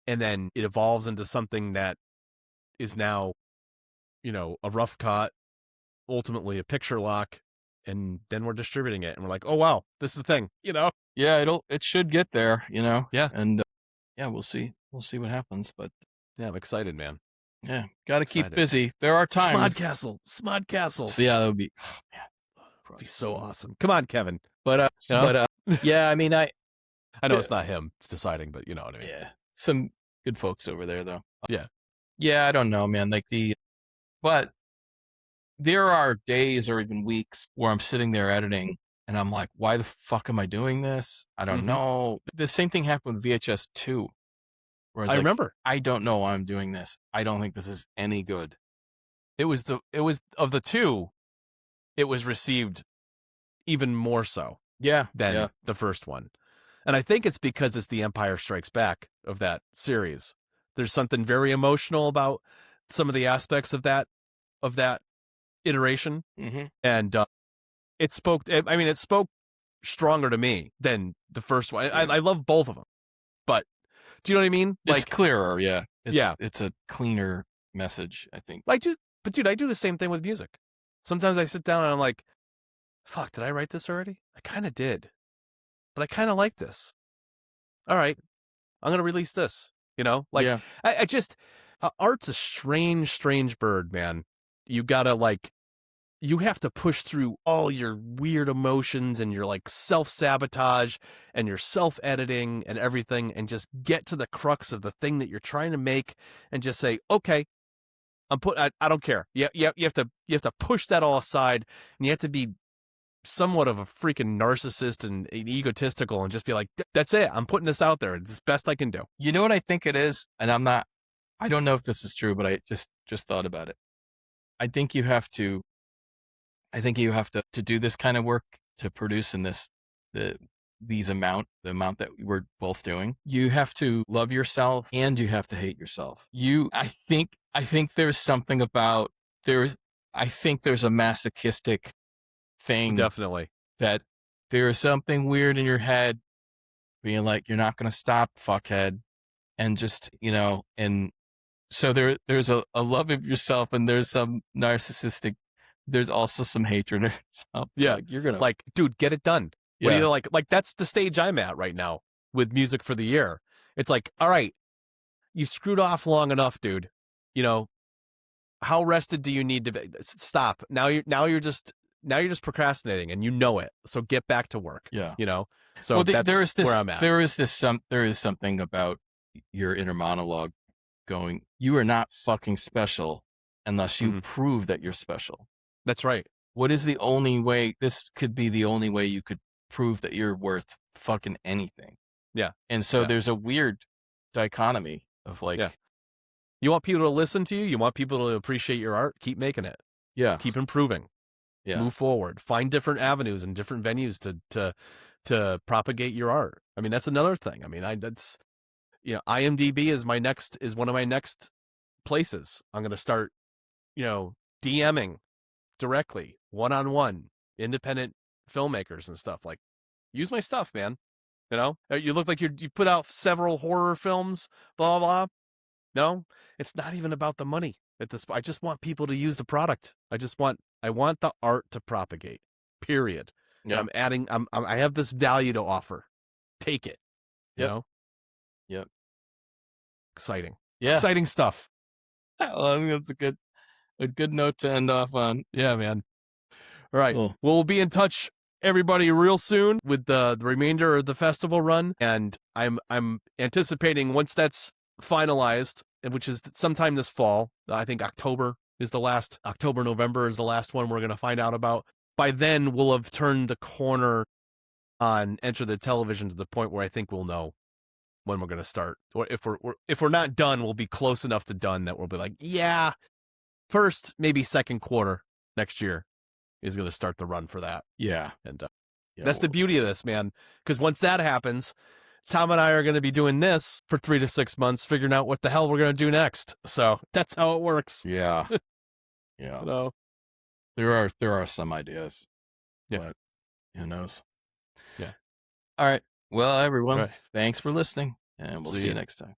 and then it evolves into something that is now, a rough cut, ultimately a picture lock, and then we're distributing it, and we're like, oh wow, this is a thing, Yeah, it should get there, Yeah. And we'll see what happens, but yeah, I'm excited, man. Yeah, got to keep busy. There are times. Smod Castle. So yeah, that would be, that'd be so awesome. Come on, Kevin. But yeah, I mean, I know it's not him. It's deciding, but you know what I mean. Yeah, some good folks over there, though. Yeah, I don't know, man. But there are days or even weeks where I'm sitting there editing, And I'm like, why the fuck am I doing this? I don't know. The same thing happened with VHS 2, where I remember. I don't know why I'm doing this. I don't think this is any good. It was of the two, it was received even more so than the first one. And I think it's because it's the Empire Strikes Back of that series. There's something very emotional about some of the aspects of that iteration. And it spoke stronger to me than the first one. I love both of them. But do you know what I mean? It's clearer, yeah. It's a cleaner message, I think. Dude, I do the same thing with music. Sometimes I sit down and I'm like, fuck, did I write this already? I kind of did. But I kind of like this. All right, I'm going to release this. I just, art's a strange bird, man. You gotta you have to push through all your weird emotions and your self-sabotage and your self-editing and everything and just get to the crux of the thing that you're trying to make and just say, okay, I don't care. You have to push that all aside, and you have to be somewhat of a freaking narcissist and egotistical and just be like, that's it. I'm putting this out there. It's the best I can do. You know what I think it is? And I don't know if this is true, but I just thought about it. I think you have to do this kind of work to produce in the amount that we're both doing. You have to love yourself and you have to hate yourself. I think there's something about I think there's a masochistic thing. Definitely. That there is something weird in your head being like, you're not going to stop, fuckhead. And just, and so there's a love of yourself, and there's some narcissistic, there's also some hatred or something. Yeah. You're going to dude, get it done. What do you like that's the stage I'm at right now with music for the year. It's like, all right, you screwed off long enough, dude. How rested do you need to be? Stop. Now you're just procrastinating, and it. So get back to work. Yeah. So that's where I'm at. There is something about your inner monologue going, you are not fucking special unless you prove that you're special. That's right. What is the only way? This could be the only way you could prove that you're worth fucking anything. Yeah. And so there's a weird dichotomy of you want people to listen to you. You want people to appreciate your art. Keep making it. Yeah. Keep improving. Yeah. Move forward. Find different avenues and different venues to propagate your art. I mean, that's another thing. I mean, IMDb is one of my next places. I'm going to start, DMing directly, one-on-one, independent filmmakers and stuff. Use my stuff, man. You look like you put out several horror films, blah, blah, blah. No, it's not even about the money at this. I just want people to use the product. I want the art to propagate, period. Yeah. I have this value to offer. Take it. Yep. Exciting. Yeah. It's exciting stuff. Well, I think that's a good note to end off on. Yeah, man. All right. Cool. Well, we'll be in touch, everybody, real soon with the remainder of the festival run. And I'm anticipating once that's finalized, which is sometime this fall, I think November is the last one we're going to find out about. By then, we'll have turned the corner on Enter the Television to the point where I think we'll know when we're going to start. Or if we're not done, we'll be close enough to done that we'll be like, yeah, first, maybe second quarter next year is going to start the run for that. Yeah. And that's the beauty of this, man. Because once that happens, Tom and I are going to be doing this for 3 to 6 months, figuring out what the hell we're going to do next. So that's how it works. Yeah. Yeah. There are some ideas. Yeah. But who knows? Yeah. All right. Well, everyone, thanks for listening, and we'll see you next time.